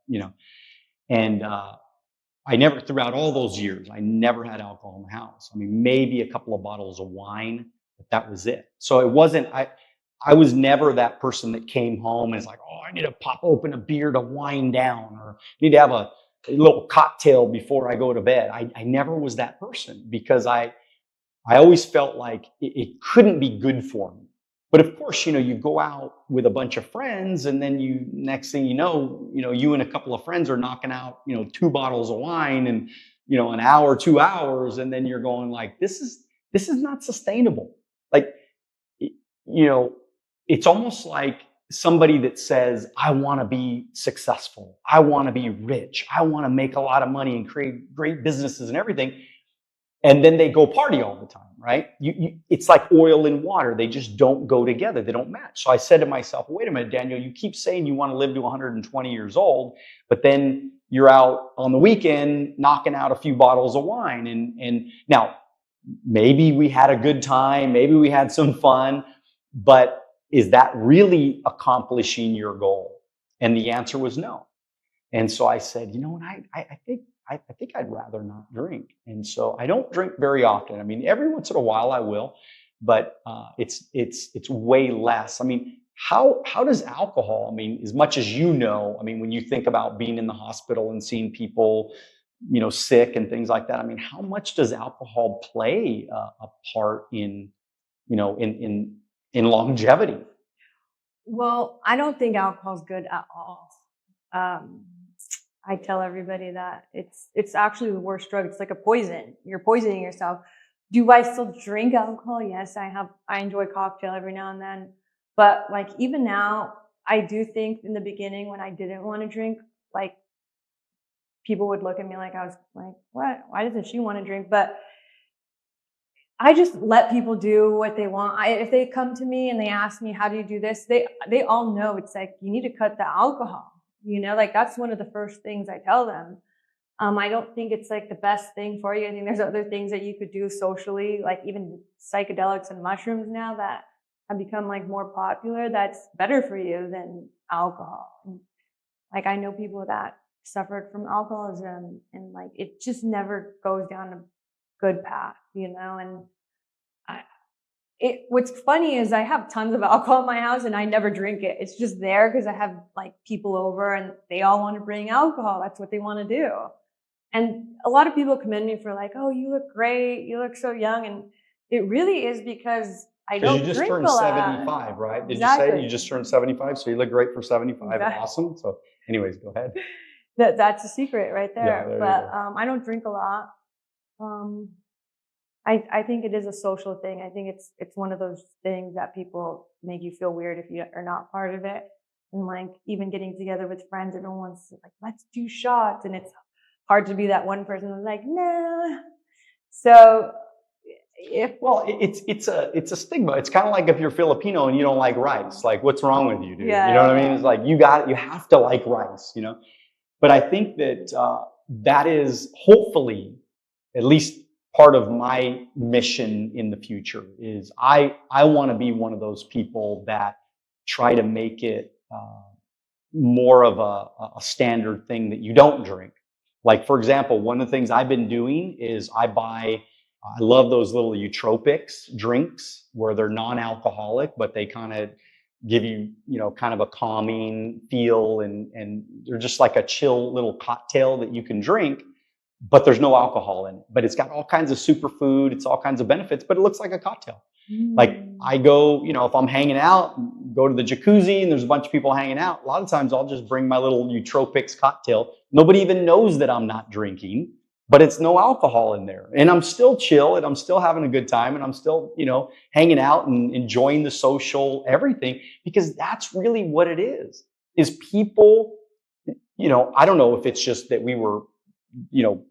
and I never, throughout all those years, I never had alcohol in the house. I mean, maybe a couple of bottles of wine, but that was it. So it wasn't, I was never that person that came home and is like, oh, I need to pop open a beer to wind down, or need to have a little cocktail before I go to bed. I never was that person, because I always felt like it couldn't be good for me. But of course, you go out with a bunch of friends, and then next thing you and a couple of friends are knocking out, 2 bottles of wine and, an hour, 2 hours. And then you're going like, this is not sustainable. Like, it's almost like somebody that says, I want to be successful. I want to be rich. I want to make a lot of money and create great businesses and everything. And then they go party all the time, right? It's like oil and water. They just don't go together. They don't match. So I said to myself, wait a minute, Daniel, you keep saying you want to live to 120 years old, but then you're out on the weekend knocking out a few bottles of wine. And now, maybe we had a good time, maybe we had some fun, but is that really accomplishing your goal? And the answer was no. And so I said, what, I think I'd rather not drink. And so I don't drink very often. I mean, every once in a while I will, but it's way less. I mean, how does alcohol, I mean, as much as I mean, when you think about being in the hospital and seeing people, sick and things like that, I mean, how much does alcohol play a part in longevity? Well, I don't think alcohol is good at all. I tell everybody that it's actually the worst drug. It's like a poison. You're poisoning yourself. Do I still drink alcohol? Yes, I enjoy cocktail every now and then. But like even now, I do think in the beginning when I didn't want to drink, like people would look at me like I was like, what? Why doesn't she want to drink? But I just let people do what they want. If they come to me and they ask me, how do you do this? They all know it's like, you need to cut the alcohol. Like that's one of the first things I tell them. I don't think it's like the best thing for you. I think there's other things that you could do socially, like even psychedelics and mushrooms now that have become like more popular. That's better for you than alcohol. And, like I know people that suffered from alcoholism and like it just never goes down a good path, and what's funny is I have tons of alcohol in my house and I never drink it. It's just there because I have like people over and they all want to bring alcohol. That's what they want to do. And a lot of people commend me for like, oh, you look great. You look so young. And it really is because I don't drink a lot. Because you just turned 75, right? Did Exactly. you say you just turned 75? So you look great for 75. Exactly. Awesome. So anyways, go ahead. That's a secret right there. Yeah, but I don't drink a lot. I think it is a social thing. I think it's one of those things that people make you feel weird if you are not part of it. And like even getting together with friends, everyone's like, let's do shots. And it's hard to be that one person who's like, no. So it's a stigma. It's kind of like if you're Filipino and you don't like rice, like what's wrong with you, dude? Yeah, you know what I mean? It's like you have to like rice, But I think that that is hopefully at least part of my mission in the future is I want to be one of those people that try to make it more of a standard thing that you don't drink. Like, for example, one of the things I've been doing is I love those little nootropics drinks where they're non-alcoholic, but they kind of give you, kind of a calming feel and they're just like a chill little cocktail that you can drink, but there's no alcohol in it. But it's got all kinds of superfood, it's all kinds of benefits, but it looks like a cocktail. Like I go, if I'm hanging out, go to the jacuzzi and there's a bunch of people hanging out, a lot of times I'll just bring my little nootropics cocktail. Nobody even knows that I'm not drinking, but it's no alcohol in there. And I'm still chill and I'm still having a good time and I'm still, hanging out and enjoying the social everything, because that's really what it is people, I don't know if it's just that we were,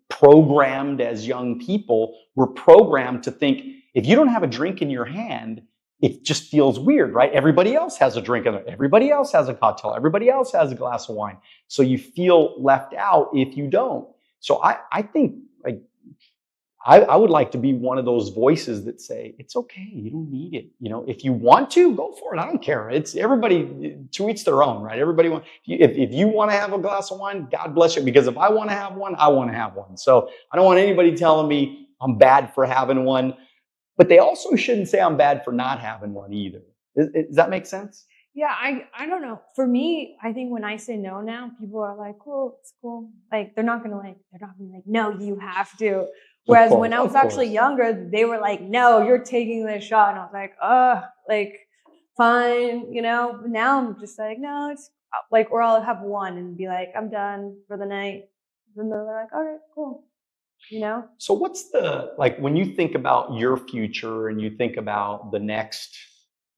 programmed as young people, we're programmed to think if you don't have a drink in your hand, it just feels weird, right? Everybody else has a drink, everybody else has a cocktail, everybody else has a glass of wine. So you feel left out if you don't. So I think like I would like to be one of those voices that say, it's okay, you don't need it. If you want to, go for it. I don't care. It's everybody to each their own, right? Everybody wants, if you want to have a glass of wine, God bless you. Because if I want to have one, I want to have one. So I don't want anybody telling me I'm bad for having one, but they also shouldn't say I'm bad for not having one either. Does that make sense? Yeah, I don't know. For me, I think when I say no now, people are like, cool, it's cool. Like they're not gonna be like, no, you have to. Whereas when I was actually younger, they were like, no, you're taking this shot. And I was like, fine, Now I'm just like, no, it's like, or I'll have one and be like, I'm done for the night. And they're like, all right, cool. So what's when you think about your future and you think about the next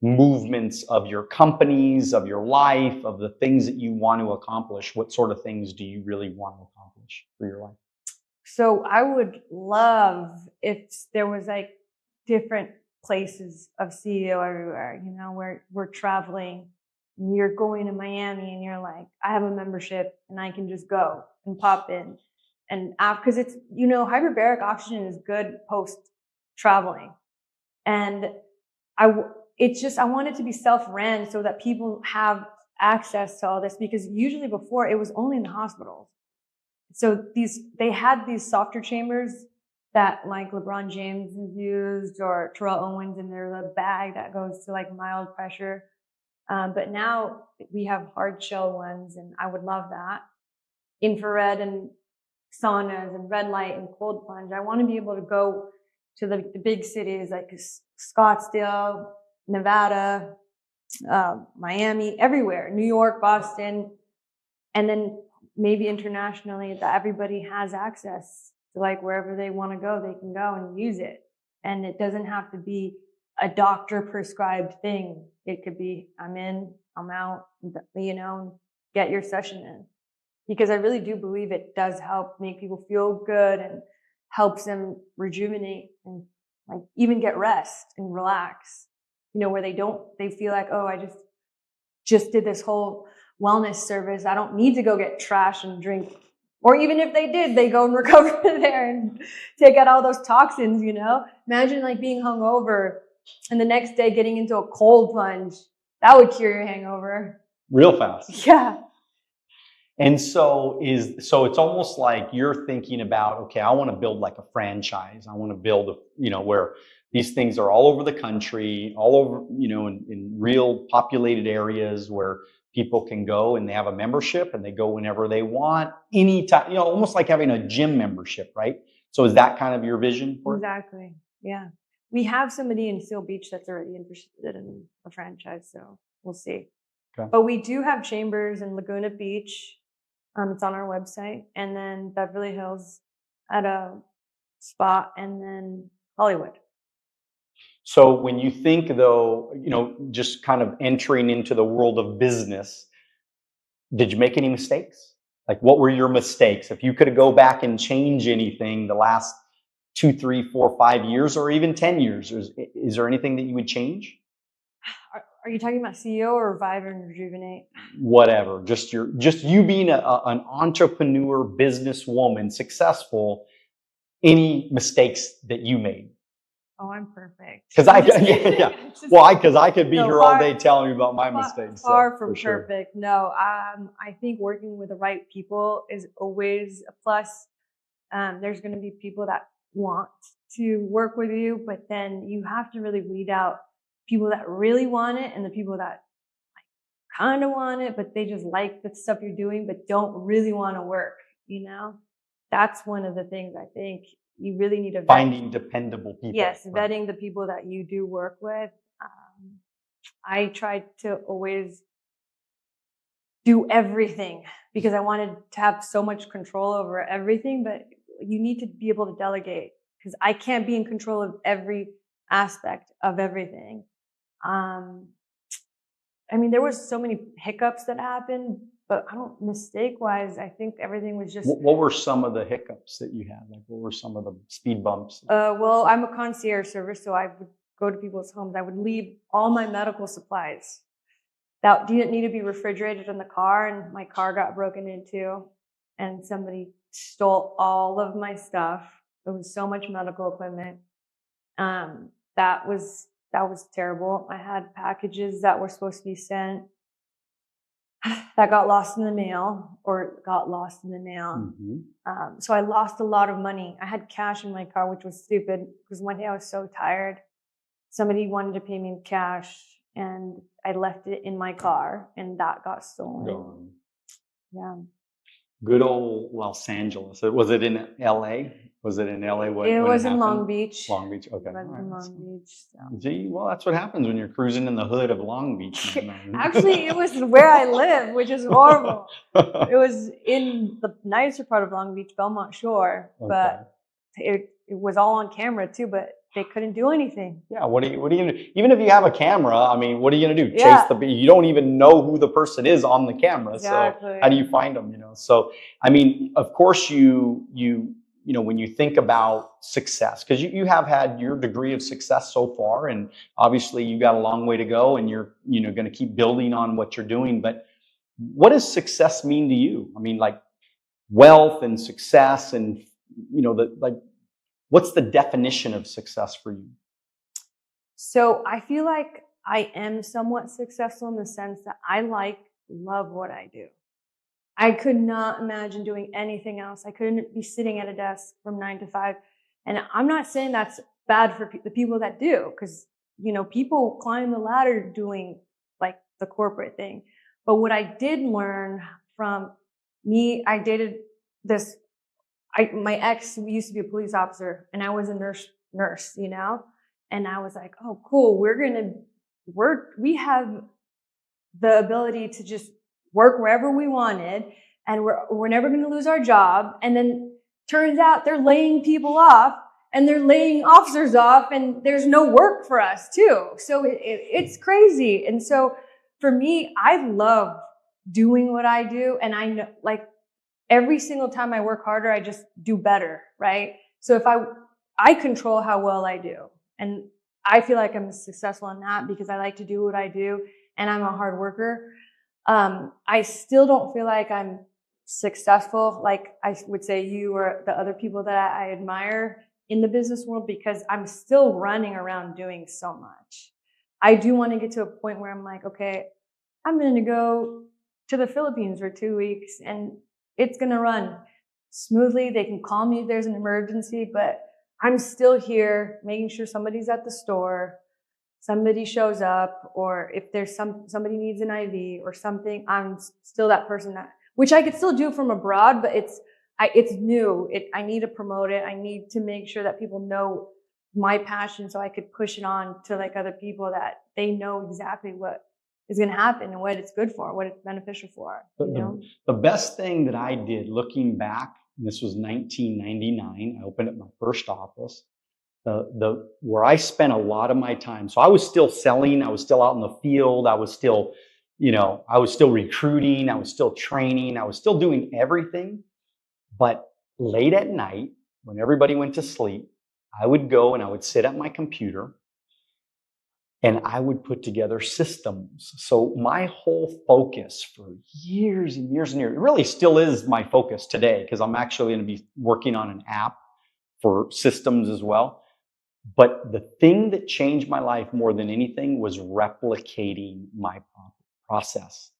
movements of your companies, of your life, of the things that you want to accomplish, what sort of things do you really want to accomplish for your life? So I would love if there was like different places of CEO everywhere, where we're traveling and you're going to Miami and you're like, I have a membership and I can just go and pop in. And because it's, hyperbaric oxygen is good post traveling. And I want it to be self-ran so that people have access to all this, because usually before it was only in the hospitals. So they had these softer chambers that like LeBron James has used, or Terrell Owens, and they're the bag that goes to like mild pressure. But now we have hard shell ones, and I would love that. Infrared and saunas and red light and cold plunge. I want to be able to go to the big cities like Scottsdale, Nevada, Miami, everywhere, New York, Boston, and then maybe internationally, that everybody has access to like wherever they want to go, they can go and use it. And it doesn't have to be a doctor prescribed thing. It could be, I'm in, I'm out, get your session in. Because I really do believe it does help make people feel good and helps them rejuvenate and like even get rest and relax, where they feel like, oh, I just did this whole wellness service. I don't need to go get trash and drink. Or even if they did, they go and recover there and take out all those toxins, Imagine like being hungover and the next day getting into a cold plunge. That would cure your hangover. Real fast. Yeah. And so it's almost like you're thinking about, okay, I want to build like a franchise. I want to build where these things are all over the country, all over, in real populated areas where people can go and they have a membership and they go whenever they want, anytime, almost like having a gym membership, right? So is that kind of your vision for it? Exactly. Yeah. We have somebody in Seal Beach that's already interested in a franchise, so we'll see. Okay. But we do have chambers in Laguna Beach. It's on our website. And then Beverly Hills at a spot, and then Hollywood. So when you think though, just kind of entering into the world of business, did you make any mistakes? Like what were your mistakes? If you could go back and change anything the last 2, 3, 4, 5 years, or even 10 years, is there anything that you would change? Are you talking about CEO or Revive and Rejuvenate? Whatever. Just you being an entrepreneur, businesswoman, successful. Any mistakes that you made? Oh, I'm perfect. Because because I could be here all day telling you about my mistakes. Far from perfect. No, I think working with the right people is always a plus. There's going to be people that want to work with you, but then you have to really weed out people that really want it and the people that kind of want it, but they just like the stuff you're doing, but don't really want to work. That's one of the things I think you really need to finding dependable people. Yes, vetting the people that you do work with. I tried to always do everything because I wanted to have so much control over everything, but you need to be able to delegate because I can't be in control of every aspect of everything. There was so many hiccups that happened, but mistake-wise, I think everything was just... What were some of the hiccups that you had? Like, what were some of the speed bumps? Well, I'm a concierge service, so I would go to people's homes, I would leave all my medical supplies that didn't need to be refrigerated in the car, and my car got broken into, and somebody stole all of my stuff. There was so much medical equipment. That was terrible. I had packages that were supposed to be sent that got lost in the mail. So I lost a lot of money. I had cash in my car, which was stupid because one day I was so tired. Somebody wanted to pay me in cash and I left it in my car and that got stolen. Gone. Yeah. Good old Los Angeles. Was it in LA? Was it in LA? It was in Long Beach. Long Beach. Okay. It was in Long Beach. So. Gee, well, that's what happens when you're cruising in the hood of Long Beach. Actually, it was where I live, which is horrible. It was in the nicer part of Long Beach, Belmont Shore, but it was all on camera too. But they couldn't do anything. Yeah. What are you gonna do? Even if you have a camera, I mean, what are you gonna do? Yeah. You don't even know who the person is on the camera. Exactly. So how do you find them? So I mean, of course, you when you think about success, because you have had your degree of success so far, and obviously you got a long way to go, and you're going to keep building on what you're doing. But what does success mean to you? I mean, like wealth and success, and what's the definition of success for you? So I feel like I am somewhat successful in the sense that I love what I do. I could not imagine doing anything else. I couldn't be sitting at a desk from 9 to 5. And I'm not saying that's bad for the people that do, because, people climb the ladder doing like the corporate thing. But what I did learn from me, I dated my ex used to be a police officer and I was a nurse, and I was like, oh, cool. We have the ability to just work wherever we wanted, and we're never going to lose our job. And then turns out they're laying people off, and they're laying officers off, and there's no work for us too. So it's crazy. And so for me, I love doing what I do, and I know, like, every single time I work harder, I just do better, right? So if I control how well I do, and I feel like I'm successful in that because I like to do what I do, and I'm a hard worker. I still don't feel like I'm successful, like I would say you or the other people that I admire in the business world, because I'm still running around doing so much. I do want to get to a point where I'm like, okay, I'm going to go to the Philippines for 2 weeks and it's going to run smoothly. They can call me if there's an emergency, but I'm still here making sure somebody's at the store, somebody shows up, or if there's somebody needs an IV or something, I'm still that person which I could still do from abroad, but it's new. I need to promote it. I need to make sure that people know my passion so I could push it on to like other people, that they know exactly what is going to happen and what it's good for, what it's beneficial for. The best thing that I did looking back, and this was 1999, I opened up my first office. Where I spent a lot of my time. So I was still selling, I was still out in the field, I was still recruiting, I was still training, I was still doing everything. But late at night, when everybody went to sleep, I would go and I would sit at my computer and I would put together systems. So my whole focus for years and years and years, it really still is my focus today, because I'm actually going to be working on an app for systems as well. But the thing that changed my life more than anything was replicating my process.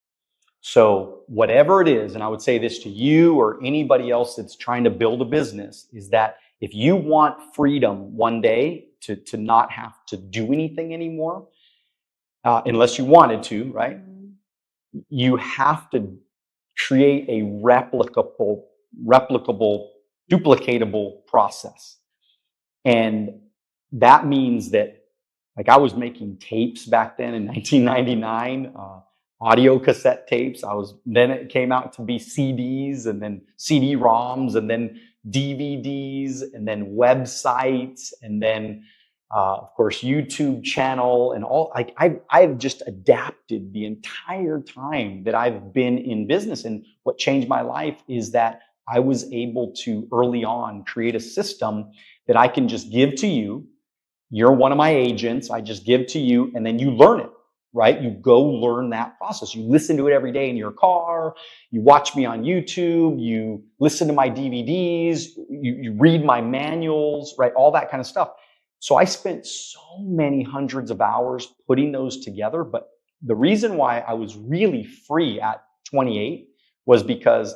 So whatever it is, and I would say this to you or anybody else that's trying to build a business, is that if you want freedom one day to not have to do anything anymore, unless you wanted to, right? You have to create a replicable, duplicatable process. And that means that, like, I was making tapes back then in 1999, audio cassette tapes. Then it came out to be CDs, and then CD-ROMs, and then DVDs, and then websites, and then, of course, YouTube channel, and all. Like, I've just adapted the entire time that I've been in business. And what changed my life is that I was able to early on create a system that I can just give to you. You're one of my agents. I just give to you and then you learn it, right? You go learn that process. You listen to it every day in your car. You watch me on YouTube. You listen to my DVDs. You read my manuals, right? All that kind of stuff. So I spent so many hundreds of hours putting those together. But the reason why I was really free at 28 was because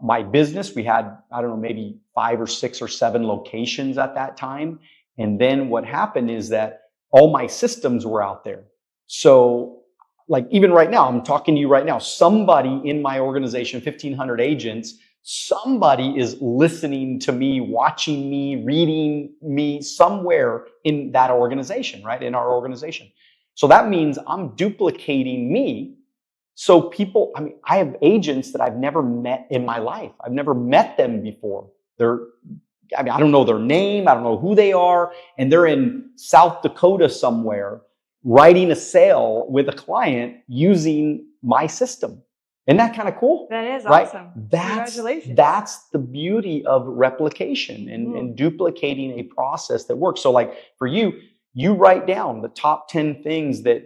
my business, we had, I don't know, maybe 5 or 6 or 7 locations at that time. And then what happened is that all my systems were out there. So like even right now, I'm talking to you right now, somebody in my organization, 1,500 agents, somebody is listening to me, watching me, reading me somewhere in that organization, right? In our organization. So that means I'm duplicating me. So people, I mean, I have agents that I've never met in my life. I've never met them before. I don't know their name. I don't know who they are. And they're in South Dakota somewhere writing a sale with a client using my system. Isn't that kind of cool? That is right? awesome. Congratulations. That's the beauty of replication and duplicating a process that works. So like for you, you write down the top 10 things that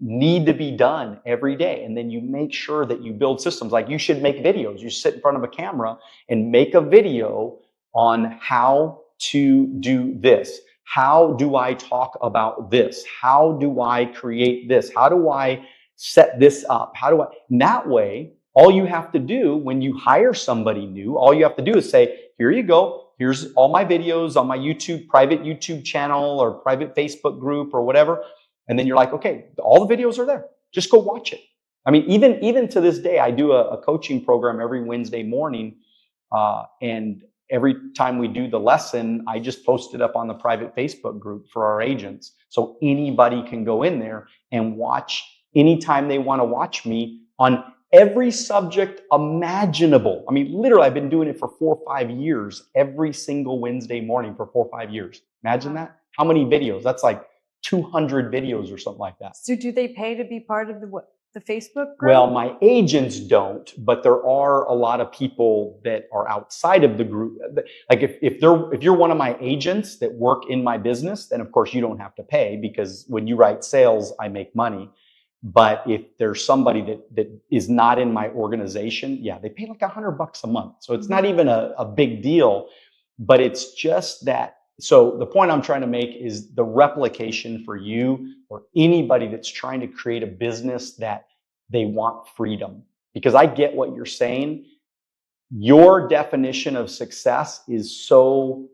need to be done every day. And then you make sure that you build systems. Like you should make videos. You sit in front of a camera and make a video on how to do this. How do I talk about this? How do I create this? How do I set this up? And that way, all you have to do when you hire somebody new, all you have to do is say, here you go. Here's all my videos on my YouTube, private YouTube channel or private Facebook group or whatever. And then you're like, okay, all the videos are there. Just go watch it. I mean, even to this day, I do a coaching program every Wednesday morning. And every time we do the lesson, I just post it up on the private Facebook group for our agents. So anybody can go in there and watch anytime they want to watch me on every subject imaginable. I mean, literally, I've been doing it for 4 or 5 years, every single Wednesday morning for 4 or 5 years. Imagine that. How many videos? That's like 200 videos or something like that. So do they pay to be part of the Facebook group? Well, my agents don't, but there are a lot of people that are outside of the group. Like if you're one of my agents that work in my business, then of course you don't have to pay because when you write sales, I make money. But if there's somebody that is not in my organization, yeah, they pay like $100 a month. So it's not even a big deal, but it's just that. So the point I'm trying to make is the replication for you or anybody that's trying to create a business that they want freedom. Because I get what you're saying. Your definition of success is so,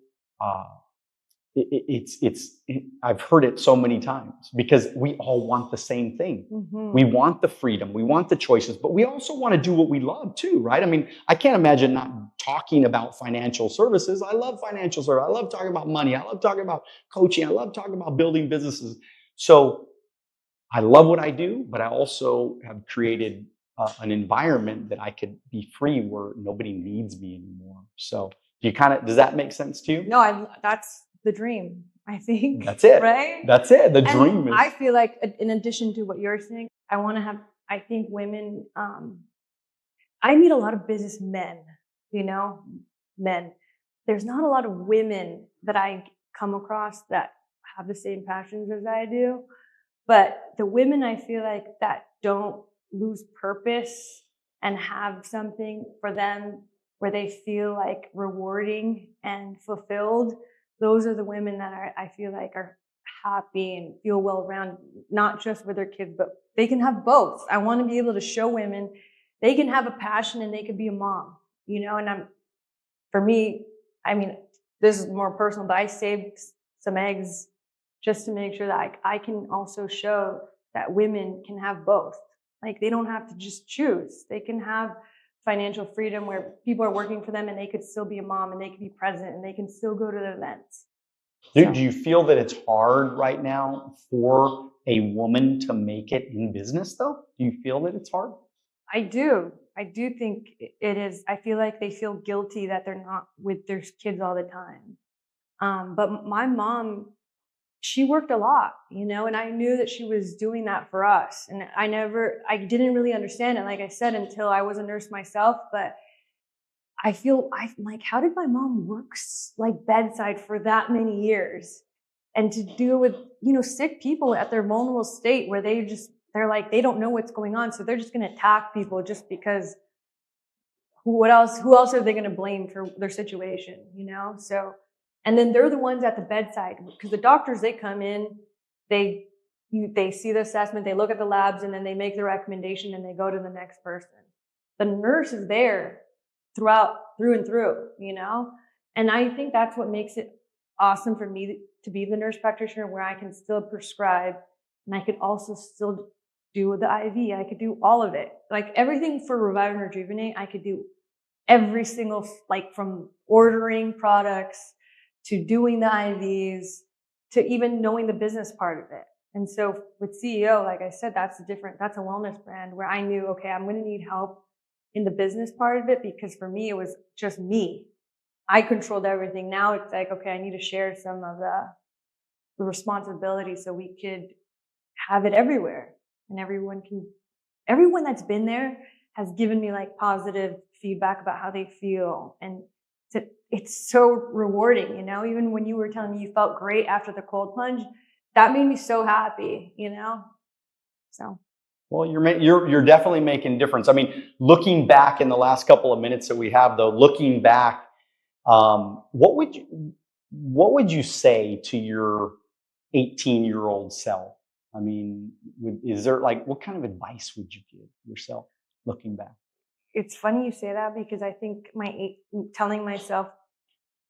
I've heard it so many times because we all want the same thing. We want the freedom, we want the choices, but we also want to do what we love too, right? I mean, I can't imagine not talking about financial services. I love financial service. I love talking about money. I love talking about coaching. I love talking about building businesses. So I love what I do, but I also have created an environment that I could be free where nobody needs me anymore. So does that make sense to you? No, that's the dream, I think. That's it. Right? That's it. The dream is. I feel like in addition to what you're saying, I think women, I meet a lot of businessmen, men. There's not a lot of women that I come across that have the same passions as I do. But the women I feel like that don't lose purpose and have something for them where they feel like rewarding and fulfilled, those are the women that I feel like are happy and feel well-rounded, not just with their kids, but they can have both. I want to be able to show women they can have a passion and they can be a mom, and for me, I mean, this is more personal, but I saved some eggs just to make sure that I can also show that women can have both. Like they don't have to just choose. They can have financial freedom where people are working for them and they could still be a mom and they can be present and they can still go to the events. Do you feel that it's hard right now for a woman to make it in business though? Do you feel that it's hard? I do. I do think it is. I feel like they feel guilty that they're not with their kids all the time. But my mom, she worked a lot, and I knew that she was doing that for us. And I didn't really understand it, like I said, until I was a nurse myself. But I'm like, how did my mom work like bedside for that many years? and to deal with, sick people at their vulnerable state where they're like, they don't know what's going on. So they're just going to attack people just because who else are they going to blame for their situation, So, and then they're the ones at the bedside, because the doctors, they come in, they see the assessment, they look at the labs, and then they make the recommendation and they go to the next person. The nurse is there through and through, And I think that's what makes it awesome for me to be the nurse practitioner, where I can still prescribe and I could also still do the IV. I could do all of it. Like everything for Revive and Rejuvenate, I could do every single, like from ordering products to doing the IVs to even knowing the business part of it. And so with CEO, like I said, that's a wellness brand where I knew, okay, I'm going to need help in the business part of it, because for me, it was just me. I controlled everything. Now it's like, okay, I need to share some of the responsibility so we could have it everywhere, and everyone that's been there has given me like positive feedback about how they feel. And it's so rewarding, even when you were telling me you felt great after the cold plunge, that made me so happy, so. Well, you're definitely making a difference. I mean, looking back in the last couple of minutes that we have, though, looking back, what would you say to your 18-year-old self? I mean, is there like, what kind of advice would you give yourself looking back? It's funny you say that, because I think telling myself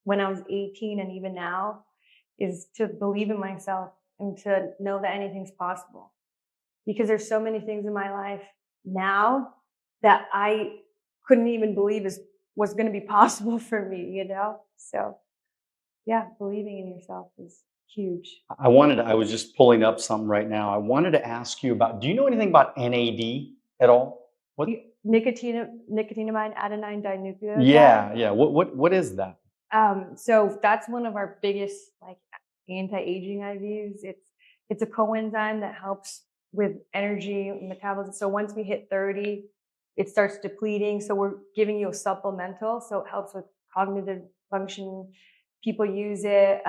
when I was 18 and even now is to believe in myself and to know that anything's possible. Because there's so many things in my life now that I couldn't even believe was going to be possible for me, So yeah, believing in yourself is huge. I was just pulling up something right now. I wanted to ask you do you know anything about NAD at all? What? Nicotinamide adenine dinucleotide. Yeah. What is that? So that's one of our biggest like anti-aging IVs. It's a coenzyme that helps with energy metabolism. So once we hit 30, it starts depleting. So we're giving you a supplemental. So it helps with cognitive function. People use it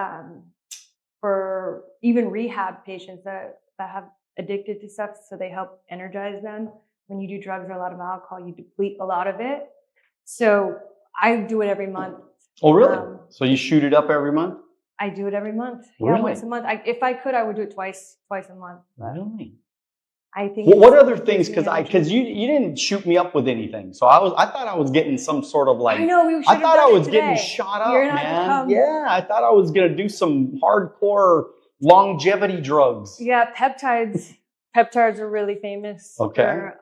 for even rehab patients that have addicted to stuff. So they help energize them. When you do drugs or a lot of alcohol, you deplete a lot of it. So I do it every month. Oh, really? So you shoot it up every month? I do it every month. Really? Yeah, once a month. If I could, I would do it twice a month. Really? I think. Well, what other things? Because you didn't shoot me up with anything, so I thought I was getting some sort of like. I know we should have I thought I was today. getting shot up, You're not man. Yeah, I thought I was gonna do some hardcore longevity drugs. Yeah, peptides. Peptides are really famous for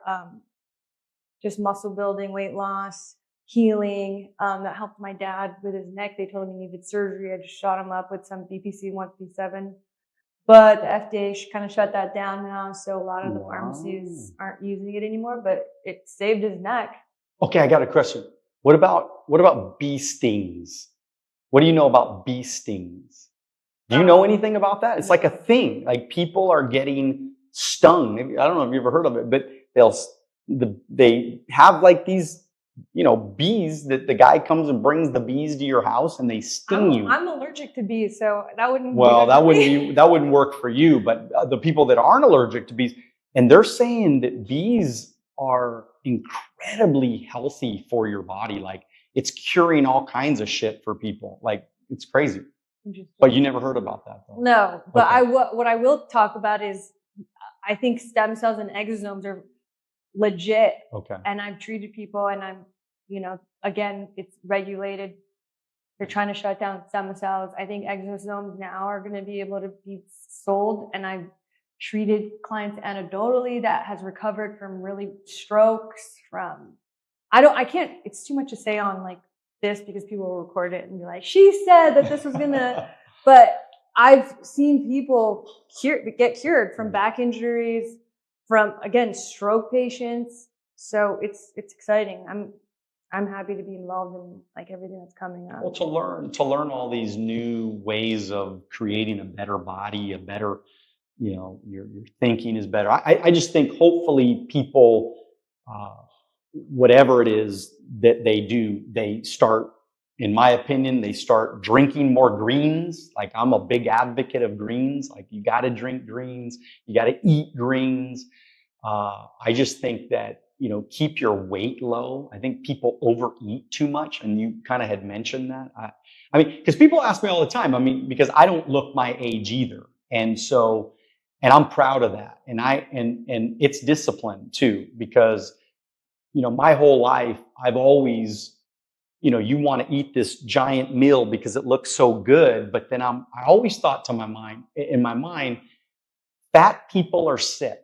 just muscle building, weight loss, healing. That helped my dad with his neck. They told him he needed surgery. I just shot him up with some BPC 157. But the FDA kind of shut that down now, so a lot of the pharmacies aren't using it anymore. But it saved his neck. Okay, I got a question. What about bee stings? What do you know about bee stings? Do you know anything about that? It's like a thing. Like people are getting stung. I don't know if you've ever heard of it, but they have like these, bees that the guy comes and brings the bees to your house and they sting you. I'm allergic to bees, so that wouldn't. Well, that wouldn't work for you. But the people that aren't allergic to bees, and they're saying that bees are incredibly healthy for your body. Like it's curing all kinds of shit for people. Like it's crazy. But you never heard about that, though. No, but okay. What I will talk about is I think stem cells and exosomes are legit. Okay. And I've treated people, and I'm, again, it's regulated. They're trying to shut down stem cells. I think exosomes now are going to be able to be sold, and I've treated clients anecdotally that has recovered from really strokes. It's too much to say on like this because people will record it and be like, she said that this was gonna, but I've seen people get cured from back injuries, from again stroke patients. So it's exciting. I'm happy to be involved in like everything that's coming up. Well, to learn all these new ways of creating a better body, a better, your thinking is better. I just think hopefully people, whatever it is that they do, they start in my opinion, they start drinking more greens. Like, I'm a big advocate of greens. Like, you got to drink greens. You got to eat greens. I just think that, keep your weight low. I think people overeat too much. And you kind of had mentioned that. I mean, because people ask me all the time, because I don't look my age either. And so, and I'm proud of that. And and it's discipline too, because, my whole life, I've always, you want to eat this giant meal because it looks so good. But then I always thought in my mind, fat people are sick.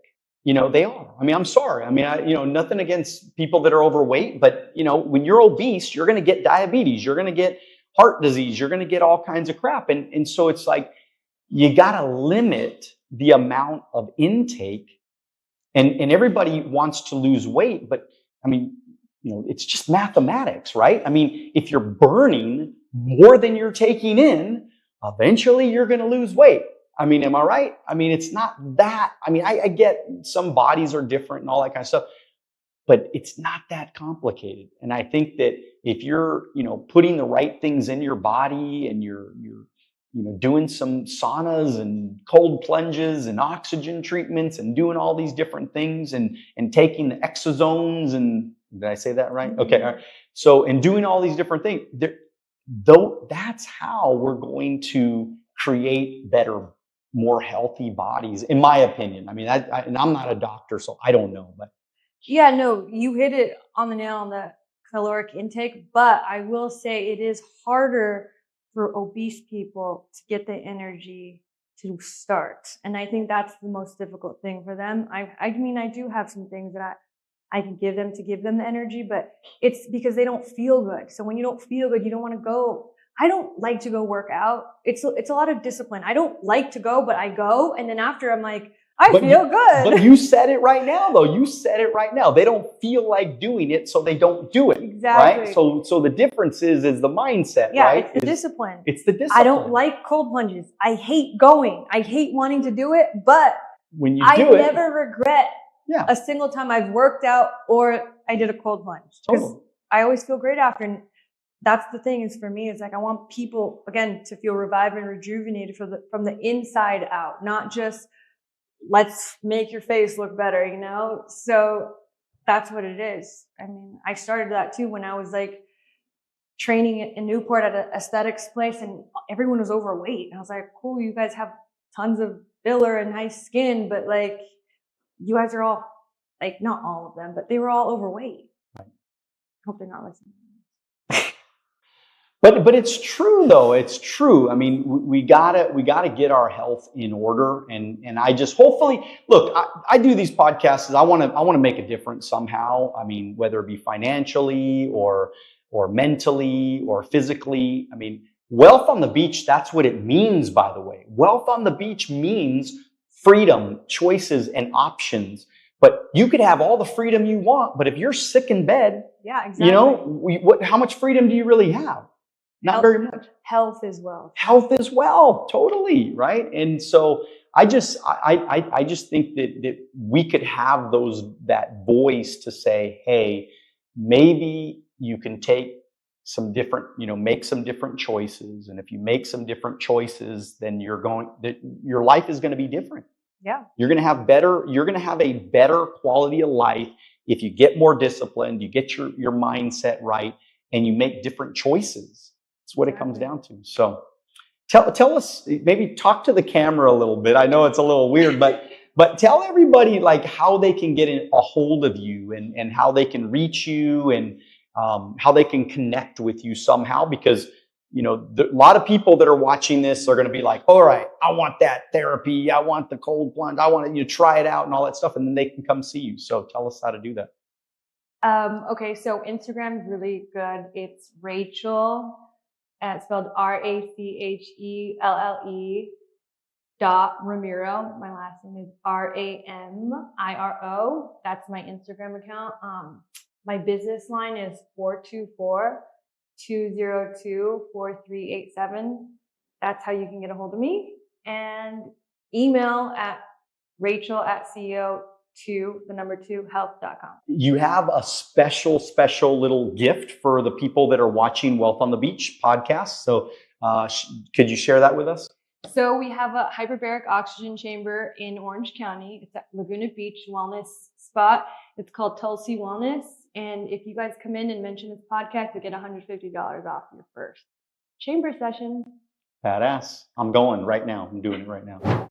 They are. I'm sorry. Nothing against people that are overweight, but when you're obese, you're going to get diabetes, you're going to get heart disease, you're going to get all kinds of crap. And so it's like, you got to limit the amount of intake, and everybody wants to lose weight, but it's just mathematics, right? If you're burning more than you're taking in, eventually you're going to lose weight. Am I right? It's not that. I get some bodies are different and all that kind of stuff, but it's not that complicated. And I think that if you're, putting the right things in your body, and you're doing some saunas and cold plunges and oxygen treatments and doing all these different things, and taking the exosomes, and did I say that right? Okay. All right. So, and doing all these different things, that's how we're going to create better, more healthy bodies, in my opinion. And I'm not a doctor, so I don't know, but. Yeah, no, you hit it on the nail on the caloric intake, but I will say it is harder for obese people to get the energy to start. And I think that's the most difficult thing for them. I do have some things that I can give them to give them the energy, but it's because they don't feel good. So when you don't feel good, you don't want to go. I don't like to go work out. It's a lot of discipline. I don't like to go, but I go. And then after, I'm like, I feel good. But you said it right now, though. You said it right now. They don't feel like doing it, so they don't do it. Exactly. Right? So the difference is the mindset, yeah, right? it's the discipline. It's the discipline. I don't like cold plunges. I hate going. I hate wanting to do it, but when you I do it, never regret a single time I've worked out or I did a cold plunge. Because I always feel great after. And that's the thing is, for me, it's like I want people, again, to feel revived and rejuvenated from the inside out, not just let's make your face look better, So that's what it is. I started that too when I was like training in Newport at an aesthetics place, and everyone was overweight. And I was like, cool, you guys have tons of filler and nice skin, but like you guys are all, like, not all of them, but they were all overweight. Right. Hope they're not listening. But it's true, though. It's true. We gotta get our health in order, and I just, hopefully, look. I do these podcasts. I want to make a difference somehow. Whether it be financially or mentally or physically. Wealth on the beach. That's what it means, by the way. Wealth on the beach means freedom, choices, and options. But you could have all the freedom you want, but if you're sick in bed, yeah, exactly. How much freedom do you really have? Not very much. Health as well. Health as well. Totally. Right. And so I just think that we could have that voice to say, hey, maybe you can take some different, make some different choices. And if you make some different choices, then your life is going to be different. Yeah. You're going to have a better quality of life if you get more disciplined, you get your mindset right, and you make different choices. That's what it comes down to. So tell us, maybe talk to the camera a little bit. I know it's a little weird, but tell everybody like how they can get a hold of you, and how they can reach you, and how they can connect with you somehow, because a lot of people that are watching this are going to be like, all right, I want that therapy. I want the cold plunge. I want to try it out and all that stuff. And then they can come see you. So tell us how to do that. Okay. So Instagram is really good. It's Rachel, spelled RACHELLE .Ramiro. My last name is RAMIRO. That's my Instagram account. My business line is 424-202-4387. That's how you can get a hold of me. And email at Rachel@CEO health.com. You have a special little gift for the people that are watching Wealth on the Beach podcast. So could you share that with us? So we have a hyperbaric oxygen chamber in Orange County. It's at Laguna Beach Wellness Spot. It's called Tulsi Wellness. And if you guys come in and mention this podcast, you get $150 off your first chamber session. Badass. I'm going right now. I'm doing it right now.